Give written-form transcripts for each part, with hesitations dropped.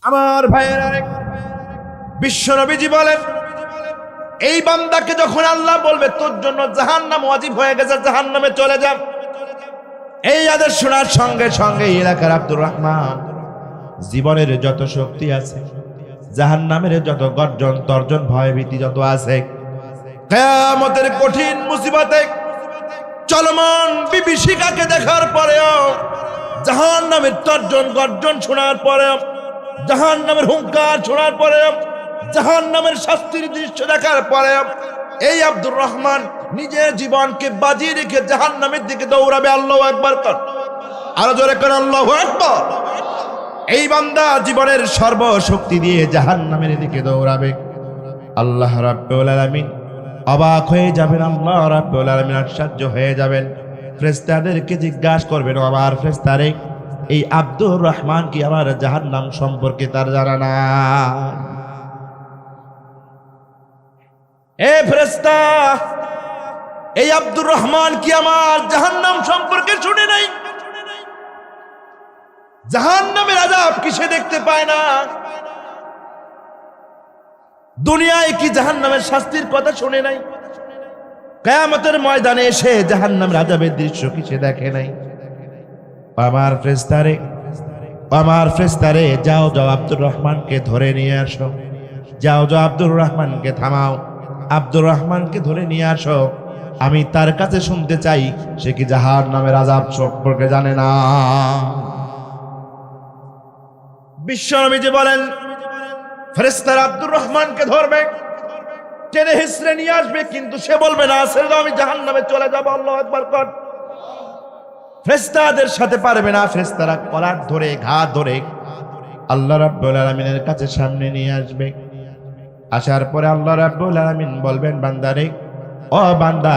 আমার ভাইয়েরা, বিশ্বনবীজি বলেন, এই বান্দাকে যখন আল্লাহ বলবে তোর জন্য জাহান্নাম ওয়াজিব হয়ে গেছে, জাহান্নামে চলে যা, এই আদেশ শোনার সঙ্গে সঙ্গে এলাকার আব্দুর রহমান জীবনের যত শক্তি আছে, জাহান্নামের যত গর্জন তর্জন ভয়ভীতি যত আছে, কিয়ামতের কঠিন মুসিবতে চলমান বিভীষিকাকে দেখার পরেও, জাহান্নামের তর্জন গর্জন শোনার পরেও, জাহান্নামের হুঙ্কার শোনার পরেও, জাহান্নামের শাস্তির দৃশ্য দেখার পরেও এই আব্দুর রহমান নিজের জীবনকে বাজি রেখে জাহান্নামের দিকে দৌড়াবে। আল্লাহু আকবার কর, আরো জোরে কর আল্লাহু আকবার। এই বান্দা জীবনের সর্বশক্তি দিয়ে জাহান্নামের দিকে দৌড়াবে। আল্লাহ রাব্বুল আলামিন অবাক হয়ে যাবেন, আল্লাহ রাব্বুল আলামিন আশ্চর্য হয়ে যাবেন। ফেরেশতাদেরকে জিজ্ঞাসা করবেন, আমার ফেরেশতারে, এই আব্দুর রহমান কি আমার জাহান্নাম সম্পর্কে তার জানা না? এ ফেরেশতা, এই আব্দুর রহমান কি আমার জাহান্নাম সম্পর্কে শুনে নাই? জাহান্নামের আযাব কি সে দেখতে পায় না? দুনিয়ায় কি জাহান্নামের শাস্তির কথা শুনে নাই? কিয়ামতের ময়দানে এসে জাহান্নামের আযাবের দৃশ্য কি সে দেখে নাই? আমার ফেরেশতারে, আমার ফেরেশতারে, যাও যাও আব্দুর রহমানকে ধরে নিয়ে আসো, যাও যাও আব্দুর রহমানকে থামাও, আব্দুর রহমানকে ধরে নিয়ে আসো। আমি তার কাছে শুনতে চাই সে কি জাহান্নামের আযাব সম্পর্কে জানে না। বিশ্বনবীজি বলেন, ফেরেশতারা আব্দুর রহমানকে ধরবে, টেনে হিঁচড়ে নিয়ে আসবে, কিন্তু সে বলবে না ছেড়ে দাও, আমি জাহান্নামে চলে যাব। আল্লাহু আকবার কর। ফেরেশতাদের সাথে পারবে না, ফেরেশতারা কলার ধরে ঘাট ধরে আল্লাহ রাব্বুল আলামিনের কাছে সামনে নিয়ে আসবে। আসার পরে আল্লাহ রাব্বুল আলামিন বলবেন, বান্দারে, ও বান্দা,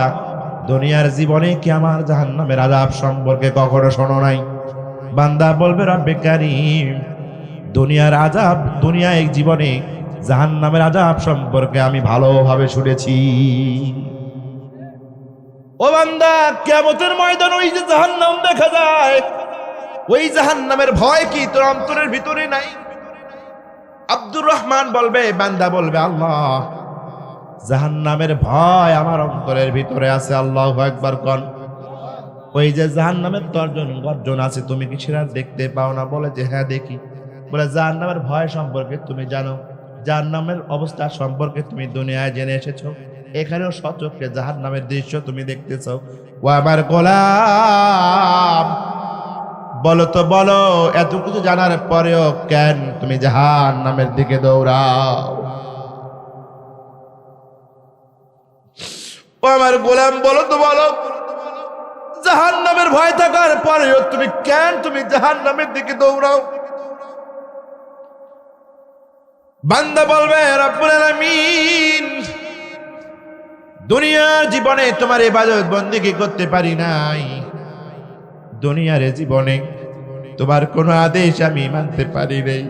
দুনিয়ার জীবনে কি আমার জাহান্নামের আযাব সম্পর্কে কখনো শোনো নাই? বান্দা বলবে, রব্বে কারীম, দুনিয়ার আযাব, দুনিয়ায় জীবনে জাহান্নামের আযাব সম্পর্কে আমি ভালোভাবে শুনেছি। ও বান্দা, কিয়ামতের ময়দানে ওই যে জাহান্নাম দেখা যায়, ওই জাহান্নামের ভয় কি তোর অন্তরের ভিতরে নাই? আব্দুর রহমান বলবে, বান্দা বলবে, আল্লাহ, জাহান্নামের ভয় আমার অন্তরের ভিতরে আছে। আল্লাহু আকবার কর। ওই যে জাহান্নামের তর্জন গর্জন আছে, তুমি কি সেটা দেখতে পাও না? বলে যে হ্যাঁ দেখি। বলে জাহান্নামের ভয় সম্পর্কে তুমি জানো, জাহান্নামের অবস্থা সম্পর্কে তুমি দুনিয়ায় জেনে এসেছো, এখানেও সচক্ষে জাহান্নামের দৃশ্য তুমি দেখতেছো। ও আমার গোলাম, বলো তো বলো, এত কিছু জানার পরেও কেন তুমি জাহান্নামের দিকে দৌড়াও? ও আমার গোলাম, বলো তো বলো, জাহান্নামের ভয় থাকার পরেও তুমি জাহান্নামের দিকে দৌড়াও? বান্দা বলবে, রব্বুল আলামিন, দুনিয়ার জীবনে তোমার ইবাদত বন্দেগী করতে পারি নাই, দুনিয়ার জীবনে তোমার কোন আদেশ আমি মানতে পারি নাই,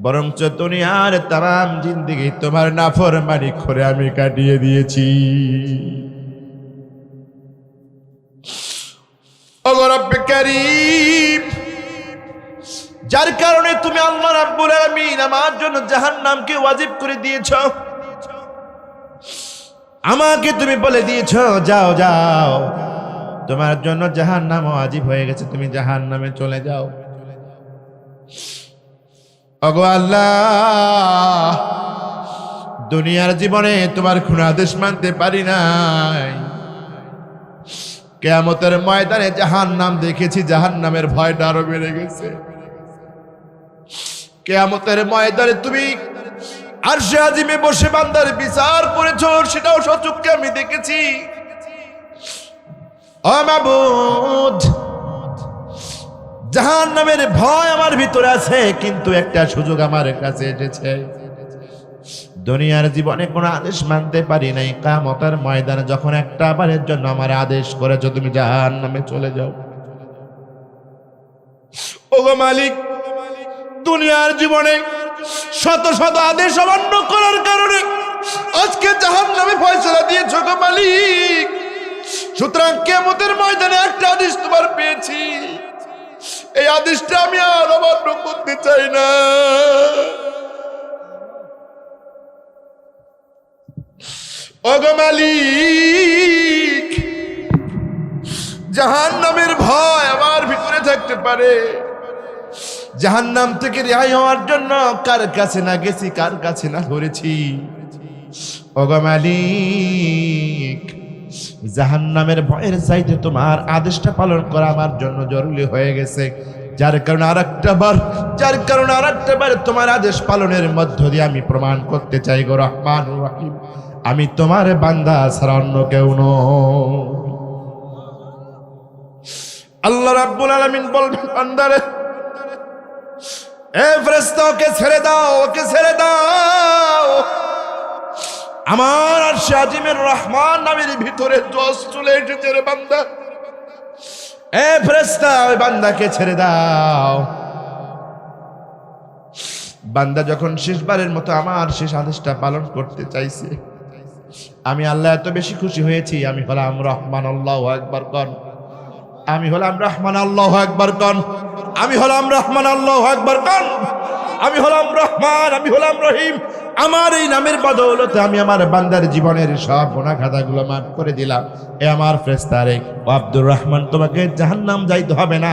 বরঞ্চ দুনিয়ার তাম জিন্দেগি তোমার নাফরমানি করে আমি কাটিয়ে দিয়েছি। ওগো রব্বে কারীম, যার কারণে তুমি আল্লাহ রাব্বুল আলামিন আমার জন্য জাহান্নামকে ওয়াজিব করে দিয়েছো, আমাকে তুমি বলে দিয়েছো যাও যাও, তোমার জন্য জাহান্নাম ওয়াজিব হয়ে গেছে, তুমি জাহান্নামে চলে যাও। ওগো আল্লাহ, দুনিয়ার জীবনে তোমার কোন আদেশ মানতে পারি নাই, কিয়ামতের ময়দানে জাহান্নাম দেখেছি, জাহান্নামের ভয়টা আরো বেড়ে গেছে। কিয়ামতের ময়দানে তুমি আরশে আজিমে বসে বান্দার বিচার করেছো, সেটাও সচক্ষে আমি দেখেছি। ও মাবুদ, জাহান্নামের ভয় আমার ভিতরে আছে, কিন্তু একটা সুযোগ আমার কাছে এসেছে, দুনিয়ার জীবনে কোনো আদেশ মানতে পারি নাই, কিয়ামতের ময়দানে যখন একটা বারের জন্য আমার আদেশ করেছো তুমি জাহান্নামে চলে যাও। ওগো মালিক, দুনিয়ার জীবনে শত শত আদেশ অমান্য করার কারণে আজকে জাহান্নামে ফয়সালা দিয়েছো গো মালিক। সুতরাং কিয়ামতের ময়দানে একটা আদেশ তোমার পেয়েছি, এই আদেশটা আমি আর অমান্য করতে চাই না। ওগো মালিক, জাহান্নামের ভয় আমার ভিতরে থাকতে পারে, জাহান্নাম থেকে রেহাই হওয়ার জন্য কার কাছে না গেছি, কার কাছে না ধরেছি। ওগো মালিক, জাহান্নামের ভয়ের চাইতে তোমার আদেশটা পালন করা আমার জন্য জরুরি হয়ে গেছে, যার কারণে আরেকটা বার তোমার আদেশ পালনের মধ্য দিয়ে আমি প্রমাণ করতে চাই গো রহমান রহিম, আমি তোমার বান্দা ছাড়া অন্য কেউ নই। আল্লাহ রাব্বুল আলামিন বলবেন, বান্দারে এ ফেরেশতা, ওকে ছেড়ে দাও, ওকে ছেড়ে দাও। আমার আরশে আজিমের রহমান নামের ভিতরে জোশ চলে এসেছে রে বান্দা। এ ফেরেশতা, ওই বান্দাকে ছেড়ে দাও। বান্দা যখন শেষবারের মতো আমার শেষ আদেশটা পালন করতে চাইছে, আমি আল্লাহ এত বেশি খুশি হয়েছি। আমি হলাম রহমান, আল্লাহু আকবার কন। আমি হলাম রহমান, আল্লাহু আকবার কন। আমি হলাম রহমান, আল্লাহু আকবার কন। আমি হলাম রহমান, আমি হলাম রহিম। আমার এই নামের বদৌলতে আমি আমার বান্দার জীবনের সব গুনাহ খাতাগুলো মাফ করে দিলাম। এ আমার ফেরেশতারে, ও আব্দুর রহমান, তোমাকে জাহান্নাম যাইতে হবে না।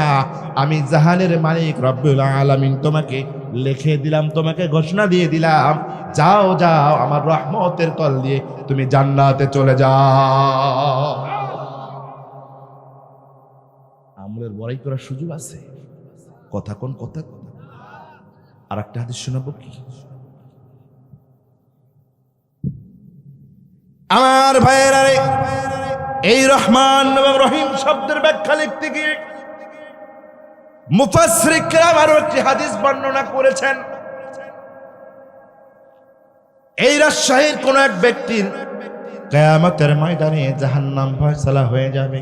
আমি জাহানের মালিক রব্বুল আলামিন তোমাকে লিখে দিলাম, তোমাকে ঘোষণা দিয়ে দিলাম, যাও যাও, আমার রহমতের তল দিয়ে তুমি জান্নাতে চলে যাও। আমলের বড়াই করার সুযোগ আছে। কথা কোন কথা। আর একটা হাদিস শোনাবো কি? আমার ভাইয়েরা, এই রহমান এবং রহিম শব্দের ব্যাখ্যা লিখতে গিয়ে মুফাসসিররা আরো একটি হাদিস বর্ণনা করেছেন। এই রাজশাহীর কোন এক ব্যক্তির কিয়ামতের ময়দানে জাহান্নাম ফয়সালা হয়ে যাবে,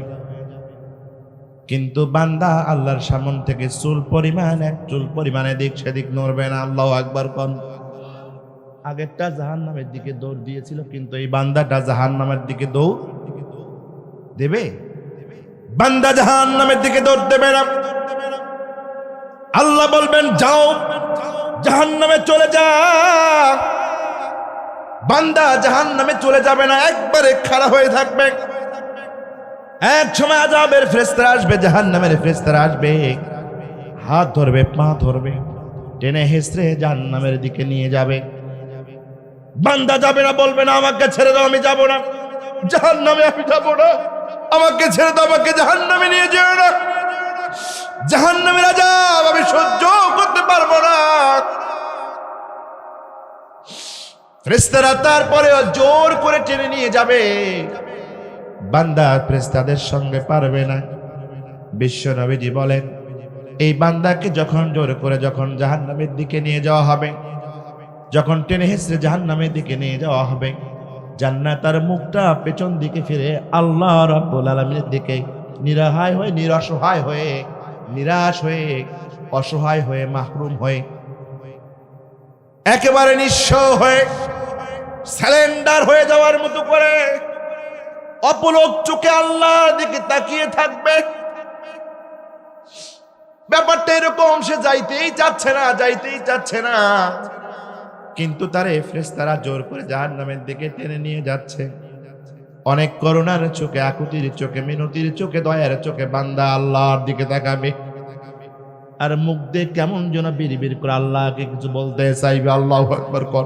কিন্তু বান্দা আল্লাহর সামন থেকে চুল পরিমাণ এদিক সেদিক নড়বে না। আল্লাহু আকবার কোন। আগেরটা জাহান্নামের দিকে দৌড় দিয়েছিল, কিন্তু এই বান্দাটা জাহান্নামের দিকে দৌড় দেবে? বান্দা জাহান্নামের দিকে দৌড় দেবে না। আল্লাহ বলবেন, যাও জাহান্নামে চলে যা। বান্দা জাহান্নামে চলে যাবে না, একবারে খাড়া হয়ে থাকবে। এক সময় আযাবের ফেরেশতারা আসবে, জাহান্নামের ফেরেশতারা আসবে, হাত ধরবে, পা ধরবে, টেনে হেসড়ে জাহান্নামের দিকে নিয়ে যাবে। বান্দা যাবে না, বলবে না, আমাকে ছেড়ে দাও, আমি যাব না জাহান্নামে, আমি যাব না, আমাকে ছেড়ে দাও, আমাকে জাহান্নামে নিয়ে যেও না, জাহান্নামের আযাব আমি সহ্য করতে পারবো না। ফেরেশতারা তারপরে জোর করে টেনে নিয়ে যাবে, বান্দা ফেরেশতাদের সঙ্গে পারবে না। বিশ্ব নবীজি বলেন, এই বান্দাকে যখন জোর করে যখন জাহান্নামের দিকে নিয়ে যাওয়া হবে, যখন টেনে হেসড়ে জাহান্নামের দিকে নিয়ে যাওয়া হবে, জান্নাতের মুখটা পেছন দিকে ফিরে আল্লাহ রাব্বুল আলামিনের দিকে নিরাহায় হয়ে, নিরসহায় হয়ে, নিরাশ হয়ে, অসহায় হয়ে, মাহরুম হয়ে, একেবারে নিঃস্ব হয়ে, স্যালেন্ডার হয়ে যাওয়ার মতো করে অপলক চোখে আল্লাহর দিকে তাকিয়ে থাকবে। ব্যাপারটা এরকম, সে যাইতেই চাচ্ছে না, কিন্তু তারে ফেরেশতারা জোর করে জাহান্নামের দিকে টেনে নিয়ে যাচ্ছে। অনেক করুণার চোখে, আকুতির চোখে, মিনতির চোখে, দয়ার চোখে বান্দা আল্লাহর দিকে তাকাবে, আর মুখ দিয়ে কেমন যেন বিড়বিড় করে আল্লাহকে কিছু বলতে চাইবে। আল্লাহু আকবার কর।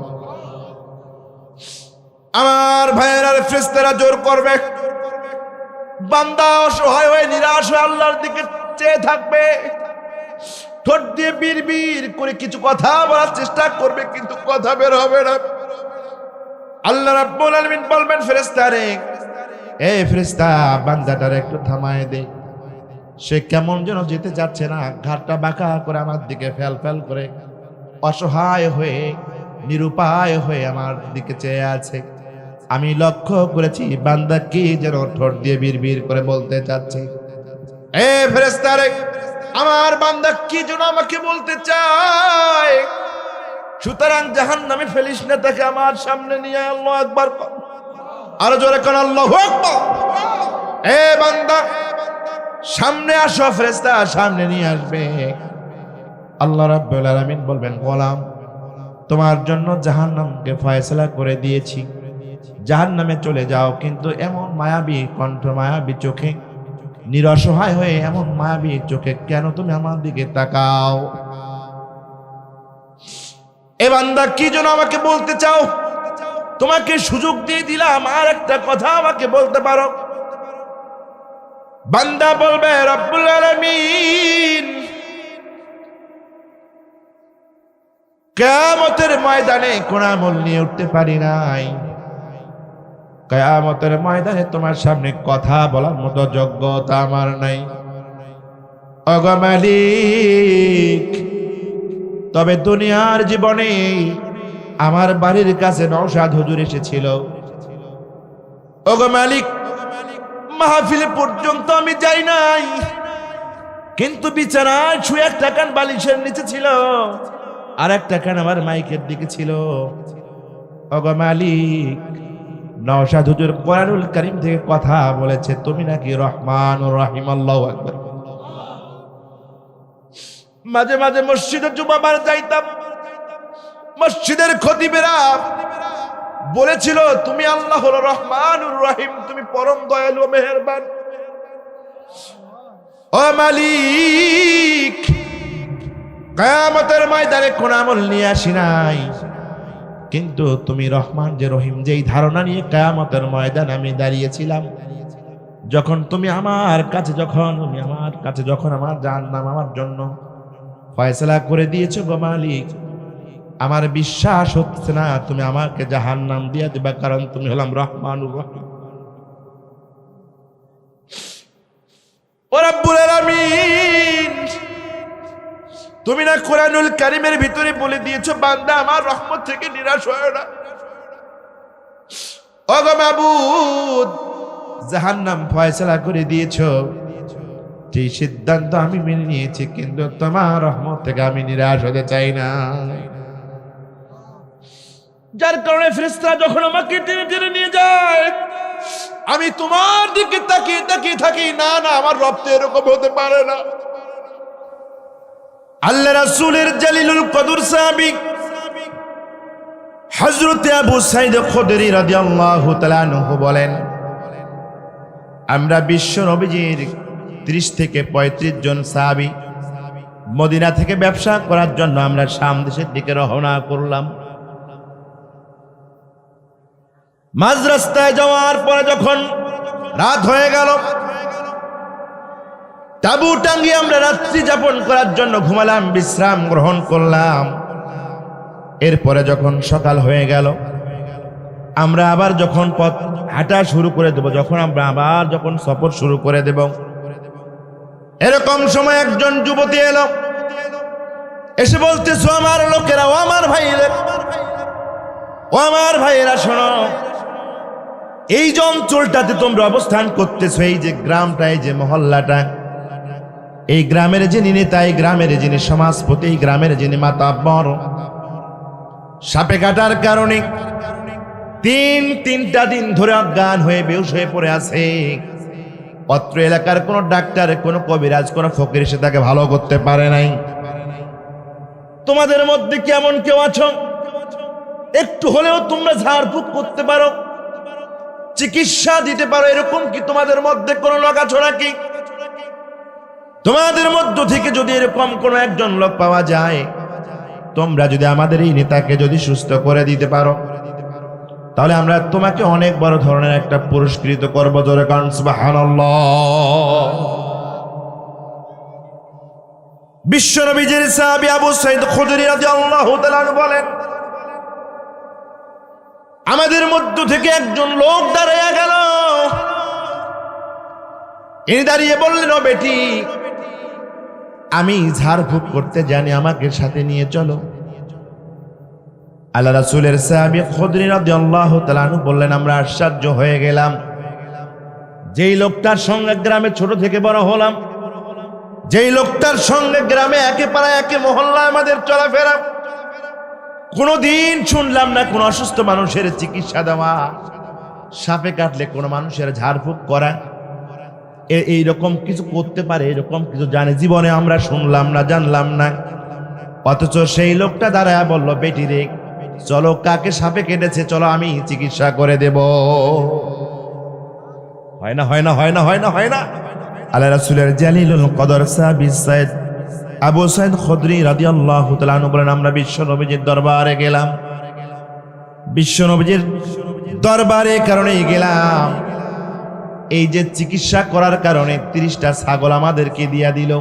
আমার ভাইয়েরা, ফেরেশতারা জোর করবে, বান্দা অসহায় হয়ে, নিরাশ হয়ে আল্লাহর দিকে চেয়ে থাকবে, ঠোঁট দিয়ে বিড়বিড় করে কিছু কথা বলার চেষ্টা করবে, কিন্তু কথা বের হবে না। আল্লাহ রাব্বুল আলামিন বলবেন, ফেরেশতারে, এই ফেরেশতা, বান্দাটারে একটু থামায় দে, সে কেমন যেন যেতে যাচ্ছে না, ঘাটটা বাঁকা করে আমার দিকে ফেল ফেল করে অসহায় হয়ে, নিরুপায় হয়ে আমার দিকে চেয়ে আছে। আমি লক্ষ্য করেছি বান্দা কি যেন ঠোঁট দিয়ে বিড়বিড় করে বলতে চাচ্ছে। এ ফেরেশতারে, আমার বান্দা কি যেন আমাকে বলতে চায়, সুতরাং জাহান্নামে ফেলিস না তাকে, আমার সামনে নিয়ে। আল্লাহু আকবার, আরো জোরে কোন আল্লাহু আকবার। এ বান্দা, সামনে আসো ফেরেশতা, সামনে নিয়ে আসবে। আল্লাহ রাব্বুল আলামিন বলবেন, গোলাম তোমার জন্য জাহান্নামকে ফয়সালা করে দিয়েছি, জাহান্নামে চলে যাও। কিন্তু এমন মায়াবী কণ্ঠ, মায়াবী চোখে, নিরসহায় হয়ে এমন মায়াবী চোখে কেন তুমি আমার দিকে তাকাও? এ বান্দা কি যেন আমাকে বলতে চাও? তোমাকে সুযোগ দিয়ে দিলাম, আর একটা কথা আমাকে বলতে পারো। বান্দা বলবে, রব্বুল আলামিন কিয়ামতের ময়দানে কোন আমল নিয়ে উঠতে পারি নাই, কিয়ামতের ময়দানে তোমার সামনে কথা বলার মতো যোগ্যতা আমার নাই। ওগো মালিক, তবে দুনিয়ার জীবনে আমার বাড়ির কাছে নওশাদ হুজুর এসেছিল। ওগো মালিক, মাহফিলে পর্যন্ত আমি যাই নাই, কিন্তু বিছানায় শুয়ে একটা কান বালিশের নিচে ছিল, আর একটা কান আমার মাইকের দিকে ছিল। ওগো মালিক, নওশাদ হুজুর কোরআনুল কারীম থেকে কথা বলেছে, তুমি নাকি রহমানুর রহিম। আল্লাহু আকবার। মাঝে মাঝে মসজিদে জুমাবার যাইতাম, মসজিদের খতিবেরা বলেছিল, তুমি আল্লাহ হলো রহমানুর রহিম, তুমি পরম দয়ালু ও মেহেরবান। ও মালিক, কিয়ামতের ময়দানে কোন আমল নিয়ে আসি নাই, কিন্তু তুমি রহমান যে রহিম, যেই ধারণা নিয়ে কিয়ামতের ময়দানে আমি দাঁড়িয়েছিলাম, যখন তুমি আমার কাছে যখন আমার জাহান্নাম আমার জন্য ফয়সালা করে দিয়েছো গো মালিক, আমার বিশ্বাস হচ্ছে না তুমি আমাকে জাহান্নাম দিয়ে দিবা, কারণ তুমি হলাম রহমানুর রহিম। ও রব্বুল আলামিন, তুমি না কোরআনুল কারীমের ভিতরে বলে দিয়েছো, বান্দা আমার রহমত থেকে নিরাশ হয় না। ও গো মাবুদ, জাহান্নাম ফয়সালা করে দিয়েছো, যে সিদ্ধান্ত আমি মেনে নিয়েছি, কিন্তু তোমার রহমত থেকে আমি নিরাশ হতে চাই না। যার কারণে ফেরেশতারা যখন আমাকে টেনে টেনে নিয়ে যায়, আমি তোমার দিকে তাকিয়ে তাকিয়ে থাকি, না না, আমার রব তো এরকম হতে পারে না। আল্লাহ রাসূলের জালিলুল কদর সাহাবী হযরত আবু সাঈদ খুদরি রাদিয়াল্লাহু তাআলা আনহু বলেন, আমরা বিশ্ব নবীজির 30 থেকে 35 জন সাহাবী মদিনা থেকে ব্যবসা করার জন্য আমরা শাম দেশের দিকে রওনা করলাম। মাঝ রাস্তায় যাওয়ার পরে যখন রাত হয়ে গেল, তাবু টাঙ্গিয়ে আমরা রাত্রি যাপন করার জন্য ঘুমালাম, বিশ্রাম গ্রহণ করলাম। এরপরে যখন সকাল হয়ে গেল, আমরা আবার যখন পথ হাঁটা শুরু করে দেব, যখন সফর শুরু করে দেব, এরকম সময় একজন যুবতী এলো, এসে বলতেছো, আমার লোকেরা, ও আমার ভাইরা, ও আমার ভাইয়েরা, শোনো, এই যে অঞ্চলটাতে তোমরা অবস্থান করতেছো, এই যে গ্রামটা, এই যে মহল্লাটা, এই গ্রামের যিনি নেতা, এই গ্রামের যিনি সমাজপতি, এই গ্রামের যিনি মাতাব্বর, সাপে কাটার কারণে তিনটা দিন ধরে অজ্ঞান হয়ে বেহুশ হয়ে পড়ে আছে। অত্র এলাকার কোন ডাক্তার, কোন কবিরাজ, কোন ফকির এসে তাকে ভালো করতে পারে নাই। তোমাদের মধ্যে কেমন কেউ আছো, একটু হলেও তোমরা ঝাড়ফুঁক করতে পারো, চিকিৎসা দিতে পারো, এরকম কি তোমাদের মধ্যে কোনো লোক আছো নাকি? তোমাদের মধ্য থেকে যদি এরকম কোন একজন লোক পাওয়া যায়, তোমরা যদি আমাদের এই নেতাকে যদি সুস্থ করে দিতে পারো, তাহলে আমরা তোমাকে অনেক বড় ধরনের একটা পুরস্কৃত করব। জোরে কান সুবহানাল্লাহ। বিশ্ব নবীজির সাহাবী আবু সাঈদ খুদরি রাদিয়াল্লাহু তাআলা বলেন, আমাদের মধ্য থেকে একজন লোক দাঁড়িয়ে গেল। ইনি দাঁড়িয়ে বললেন, ও বেটি, আমি ঝাড়ফুঁক করতে জানি, আমাকে সাথে নিয়ে চলো। আল্লাহ রাসূলের সাহাবী খুদরি রাদিয়াল্লাহু তাআলা বললেন, আমরা আশ্চর্য হয়ে গেলাম, যেই লোকটার সঙ্গে গ্রামে ছোট থেকে বড় হলাম, যেই লোকটার সঙ্গে গ্রামে একে পাড়ায় একে মহল্লায় আমাদের চলাফেরা, কোনোদিন শুনলাম না কোন অসুস্থ মানুষের চিকিৎসা দেওয়া, সাপে কাটলে কোন মানুষের ঝাড়ফুঁক করা, এইরকম কিছু করতে পারে, এরকম কিছু জানে, জীবনে আমরা শুনলাম না, জানলাম না। অথচ সেই লোকটা দাঁড়ায় বলল, বেটি রে চলো, কাকে সাপে কেটেছে, চলো আমি চিকিৎসা করে দেব। হয় না, হয় না, হয় না, হয় না, হয় না। আল্লাহ রাসূলের জালিলুল কদর সাহাবী সাইদ আবু সাইদ খুদরি রাদিয়াল্লাহু তাআলা আনহু বলেন, আমরা বিশ্ব নবীজির দরবারে গেলাম। বিশ্ব নবীজির দরবারে কারণে গেলাম, এই যে চিকিৎসা করার কারণে 30টা ছাগল আমাদেরকে দিয়া দিল,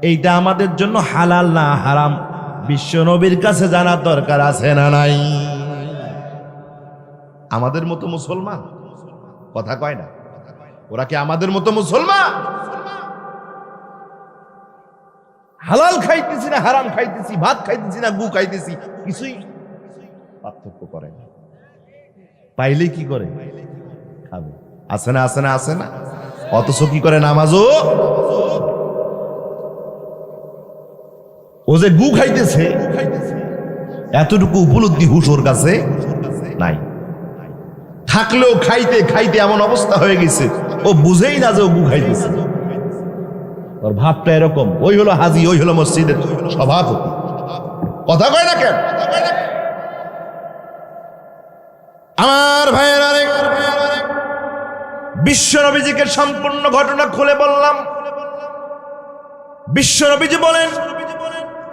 এইটা আমাদের জন্য হালাল না হারাম বিশ্ব নবীর কাছে জানার দরকার আছে না নাই? আমাদের মতো মুসলমান কথা কয় না, ওরা কি আমাদের মতো মুসলমান? হালাল খাইতেছি না হারাম খাইতেছি, ভাত খাইতেছি না গু খাইতেছি, কিছুই পার্থক্য করে না। পাইলে কি করে খাবে, আছে না, আছে না, আছে না। অথচ কি করে, নামাজও ও যে গু খাইতেছে এতটুকু উপলব্ধি হুশ ওর কাছে নাই। থাকলেও খাইতে খাইতে এমন অবস্থা হয়ে গেছে ও বুঝেই না যে ও গু খাইতেছে। ওর ভাবটা এরকম, ওই হলো হাজি, ওই হলো মসজিদের সভাপতি। কথা কয় না কেন? আমার ভাইয়ের বিশ্ব নবীজিকে সম্পূর্ণ ঘটনা খুলে বললাম। বিশ্ব নবীজি বলেন,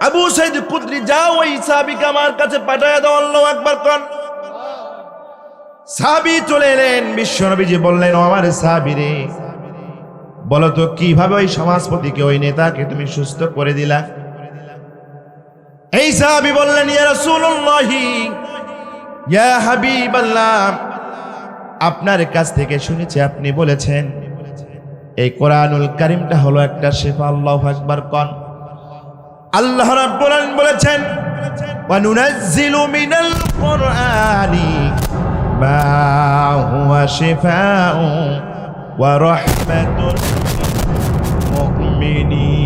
আবু সাইদ খুদরি যাও ওই সাহাবীকে আমার কাছে পাঠায় দাও, আল্লাহু আকবার কোন। সাহাবী চলে এলেন। বিশ্ব নবীজি বললেন, ও আমার সাহাবী রে, বলো তো কিভাবে ওই সমাজপতিকে, ওই নেতাকে তুমি সুস্থ করে দিলা? এই সাহাবী বললেন, ইয়া রাসূলুল্লাহ, ইয়া হাবিবাল্লাহ, আপনার কাছ থেকে শুনেছি আপনি বলেছেন এই কোরআনুল কারীমটা হলো একটা শিফা। আল্লাহু আকবার কোন। আল্লাহ রাব্বুল আলামিন বলেছেন, ওয়া নুনাজ্জিলু মিনাল কুরআনি মা হুয়া শিফাউন ওয়া রাহমাতুল মুমিনিন।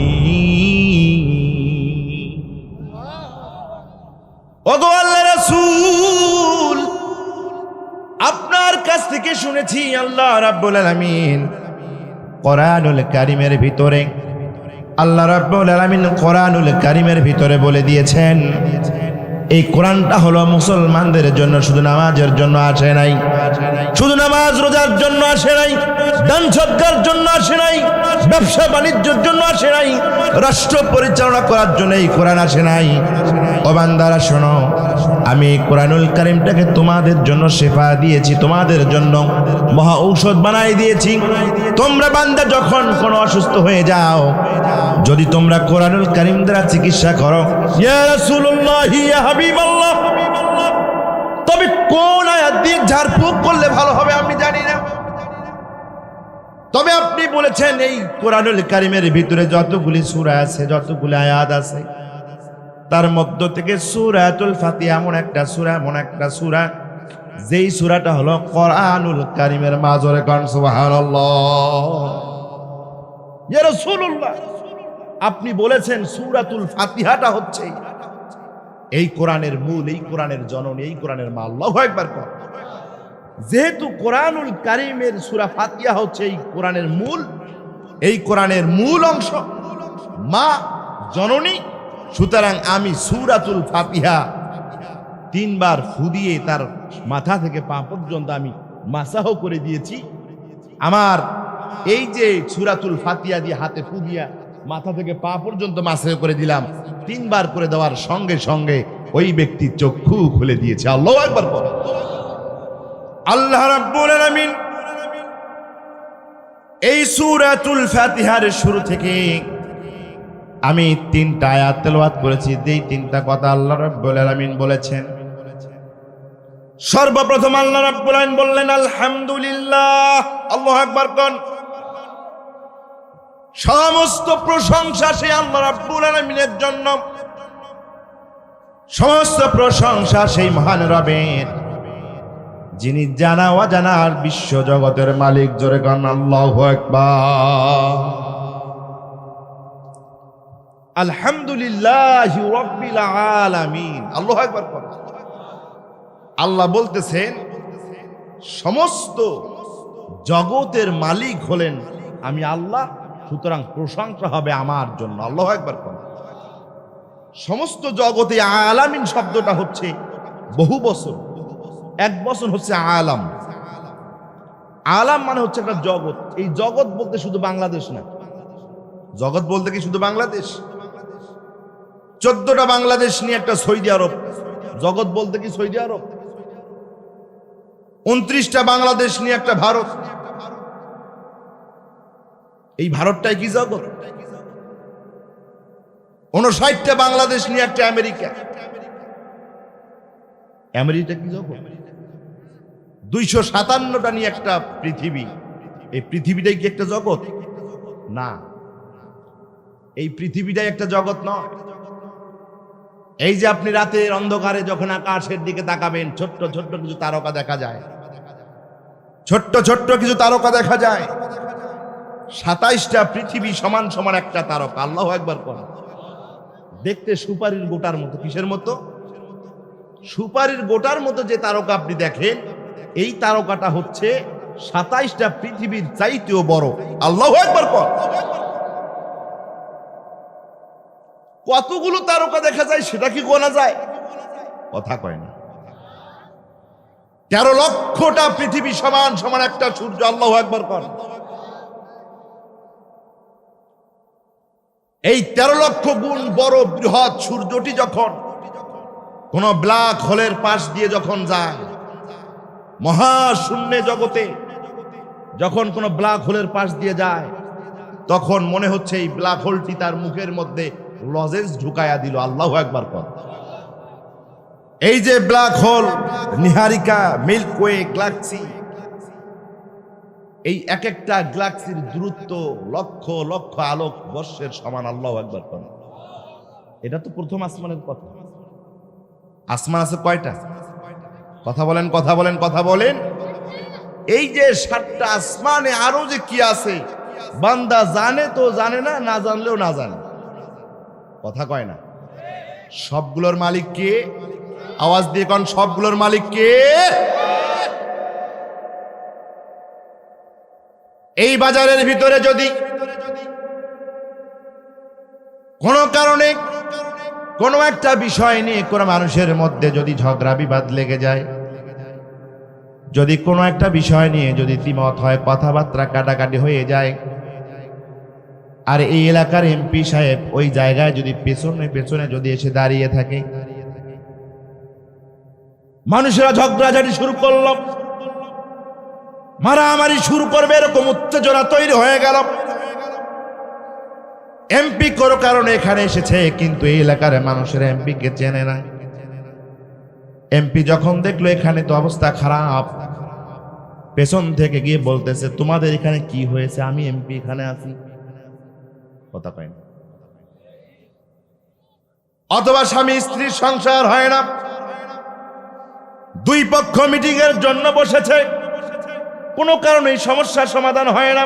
ওগো আল্লাহর রাসূল, আপনার কাছ থেকে শুনেছি আল্লাহ রাব্বুল আলামিন কোরআনুল কারীমের ভিতরে, আল্লাহ রাব্বুল আলামিন কোরআনুল কারীমের ভিতরে বলে দিয়েছেন এই কোরআনটা হলো মুসলমানদের জন্য, শুধু নামাজের জন্য আসে নাই, শুধু নামাজ রোজার জন্য আসে নাই, দান সদকার জন্য আসে নাই, ব্যবসা বাণিজ্যের জন্য আসে নাই, রাষ্ট্র পরিচালনা করার জন্য এই কোরআন আসে নাই। ও বান্দারা শোনো, আমি কোরআনুল কারীমটাকে তোমাদের জন্য শিফা দিয়েছি, তোমাদের জন্য মহা ঔষধ বানাই দিয়েছি। তোমরা বান্দা যখন কোনো অসুস্থ হয়ে যাও, যদি তোমরা কোরআনুল কারীম দ্বারা চিকিৎসা করো, ইয়া রাসূলুল্লাহ, ইয়া হাবিবাল্লাহ, তবে কোন আয়াত দিয়ে ঝাড়ফুঁক করলে ভালো হবে আমি জানি না, তবে আপনি বলেছেন এই কোরআনুল কারীমের ভিতরে যতগুলি সূরা আছে, যতগুলি আয়াত আছে, তার মধ্য থেকে সূরাতুল ফাতিহা এমন একটা সূরা, এমন একটা সূরা যেই সূরাটা হলো কোরআনুল কারীমের মা। জোরে কোন সুবহানাল্লাহ। ইয়া রাসূলুল্লাহ, আপনি বলেছেন সূরাতুল ফাতিহাটা হচ্ছে এই কোরআনের মূল, এই কোরআনের জননী, এই কোরআনের মা। আল্লাহু আকবার কোন। যেহেতু কোরআনুল কারীমের সূরা ফাতিহা হচ্ছে এই কোরআনের মূল, এই কোরআনের মূল অংশ, মা জননী, সুতরাং আমি সূরাতুল ফাতিহা 3 বার ফু দিয়ে তার মাথা থেকে পা পর্যন্ত আমি মাসাহ করে দিয়েছি। আমার এই যে সূরাতুল ফাতিহা দিয়ে হাতে ফু দিয়া মাথা থেকে পা পর্যন্ত মাসাহ করে দিলাম, 3 বার করে দেওয়ার সঙ্গে সঙ্গে ওই ব্যক্তি চক্ষু খুলে দিয়েছে। আল্লাহু আকবার। আল্লাহ রাব্বুল আলামিন এই সূরাতুল ফাতিহার শুরু থেকে আমি 3টা আয়াত তেলাওয়াত করেছি, যেই 3টা কথা আল্লাহ রাব্বুল আলামিন বলেছেন। সর্বপ্রথম আল্লাহ রাব্বুল আলামিন বললেন আলহামদুলিল্লাহ। আল্লাহু আকবার কোন। সমস্ত প্রশংসা সেই আল্লাহ রাব্বুল আলামিনের জন্য, সমস্ত প্রশংসা সেই মহান রবের, যিনি জানা অজানার বিশ্ব জগতের মালিক। জোরে কোন আল্লাহু আকবার। আলহামদুলিল্লাহি রাব্বিল আলামিন। আল্লাহু আকবার। আল্লাহ বলতেছেন সমস্ত জগতের মালিক হলেন আমি আল্লাহ, সুতরাং প্রশংসা হবে আমার জন্য। আল্লাহু আকবার। সমস্ত জগতে আলামিন শব্দটা হচ্ছে বহু বছর, এক বছর হচ্ছে আলাম। আলাম মানে হচ্ছে একটা জগৎ। এই জগৎ বলতে শুধু বাংলাদেশ না, জগৎ বলতে কি শুধু বাংলাদেশ? 14টা বাংলাদেশ নিয়ে একটা সৌদি আরব, জগৎ বলতে কি সৌদি আরব? 29টা বাংলাদেশ নিয়ে একটা ভারত, এই ভারতটাই কি জগৎ? 59টা বাংলাদেশ নিয়ে একটা আমেরিকা, আমেরিকা কি জগৎ? 257টা নিয়ে একটা পৃথিবী, এই পৃথিবীটাই কি একটা জগৎ? না, এই পৃথিবীটাই একটা জগৎ নয়। এই যে আপনি রাতের অন্ধকারে যখন আকাশের দিকে তাকাবেন, ছোট্ট ছোট্ট কিছু তারকা দেখা যায়, ছোট্ট ছোট্ট কিছু তারকা দেখা যায়। 27টা পৃথিবী সমান সমান একটা তারকা। আল্লাহু আকবার করেন। দেখতে সুপারির গোটার মতো। কিসের মতো? সুপারির গোটার মতো যে তারকা আপনি দেখেন, এই তারকাটা হচ্ছে 27টা পৃথিবীর চাইতেও বড়। আল্লাহু আকবার কর। কতগুলো তারকা দেখা যায় সেটা কি গোনা যায়? কথা কয় না। 13 লক্ষটা পৃথিবী সমান সমান একটা সূর্য। আল্লাহু আকবার কর। এই 13 লক্ষ গুণ বড় বৃহৎ সূর্যটি যখন কোন ব্ল্যাক হোলের পাশ দিয়ে যখন যায়, মহাশূন্যে জগতে যখন কোন ব্ল্যাক হোলের পাশ দিয়ে যায়, তখন মনে হচ্ছে এই ব্ল্যাক হোলটি তার মুখের মধ্যে লজেন্স ঢুকায়া দিল। আল্লাহু আকবার কর। এই যে ব্ল্যাক হোল, নিহারিকা, মিল্কওয়ে, গ্যালাক্সি, এই এক একটা গ্যালাক্সির দূরত্ব লক্ষ লক্ষ আলোক বর্ষের সমান। আল্লাহু আকবার কর। এটা তো প্রথম আসমানের কথা। আসমান আছে কয়টা? কথা বলেন, কথা বলেন, কথা বলেন। এই যে 7টা আসমানে আরো যে কি আছে, বান্দা জানে তো জানে না, না জানলেও না জানে। কথা কয় না। সবগুলোর মালিক কে? আওয়াজ দিয়ে কোন সবগুলোর মালিক কে? এই বাজারের ভিতরে যদি কোন কারণে কোন একটা বিষয় নিয়ে কোন মানুষের মধ্যে যদি ঝগড়া বিবাদ লেগে যায়, যদি কোনো একটা বিষয় নিয়ে যদি দ্বিমত হয়, কথাবার্তা কাটাকাটি হয়ে যায়, আর এই এলাকার এমপি সাহেব ওই জায়গায় যদি পেছনে পেছনে যদি এসে দাঁড়িয়ে থাকে, মানুষেরা ঝগড়াঝাটি শুরু করল, মারামারি শুরু করবে, এরকম উত্তেজনা তৈরি হয়ে গেল। এমপি কোনো কারণে এখানে এসেছে, কিন্তু এই এলাকার মানুষের এমপি কে চেনে না। এমপি যখন দেখলো এখানে তো অবস্থা খারাপ, পেছন থেকে গিয়ে বলতেছে, তোমাদের এখানে কি হয়েছে? আমি এমপি এখানে আছি। কথা কয় না। অথবা স্বামী স্ত্রীর সংসার হয় না, দুই পক্ষ মিটিং এর জন্য বসেছে, কোনো কারণে সমস্যার সমাধান হয় না।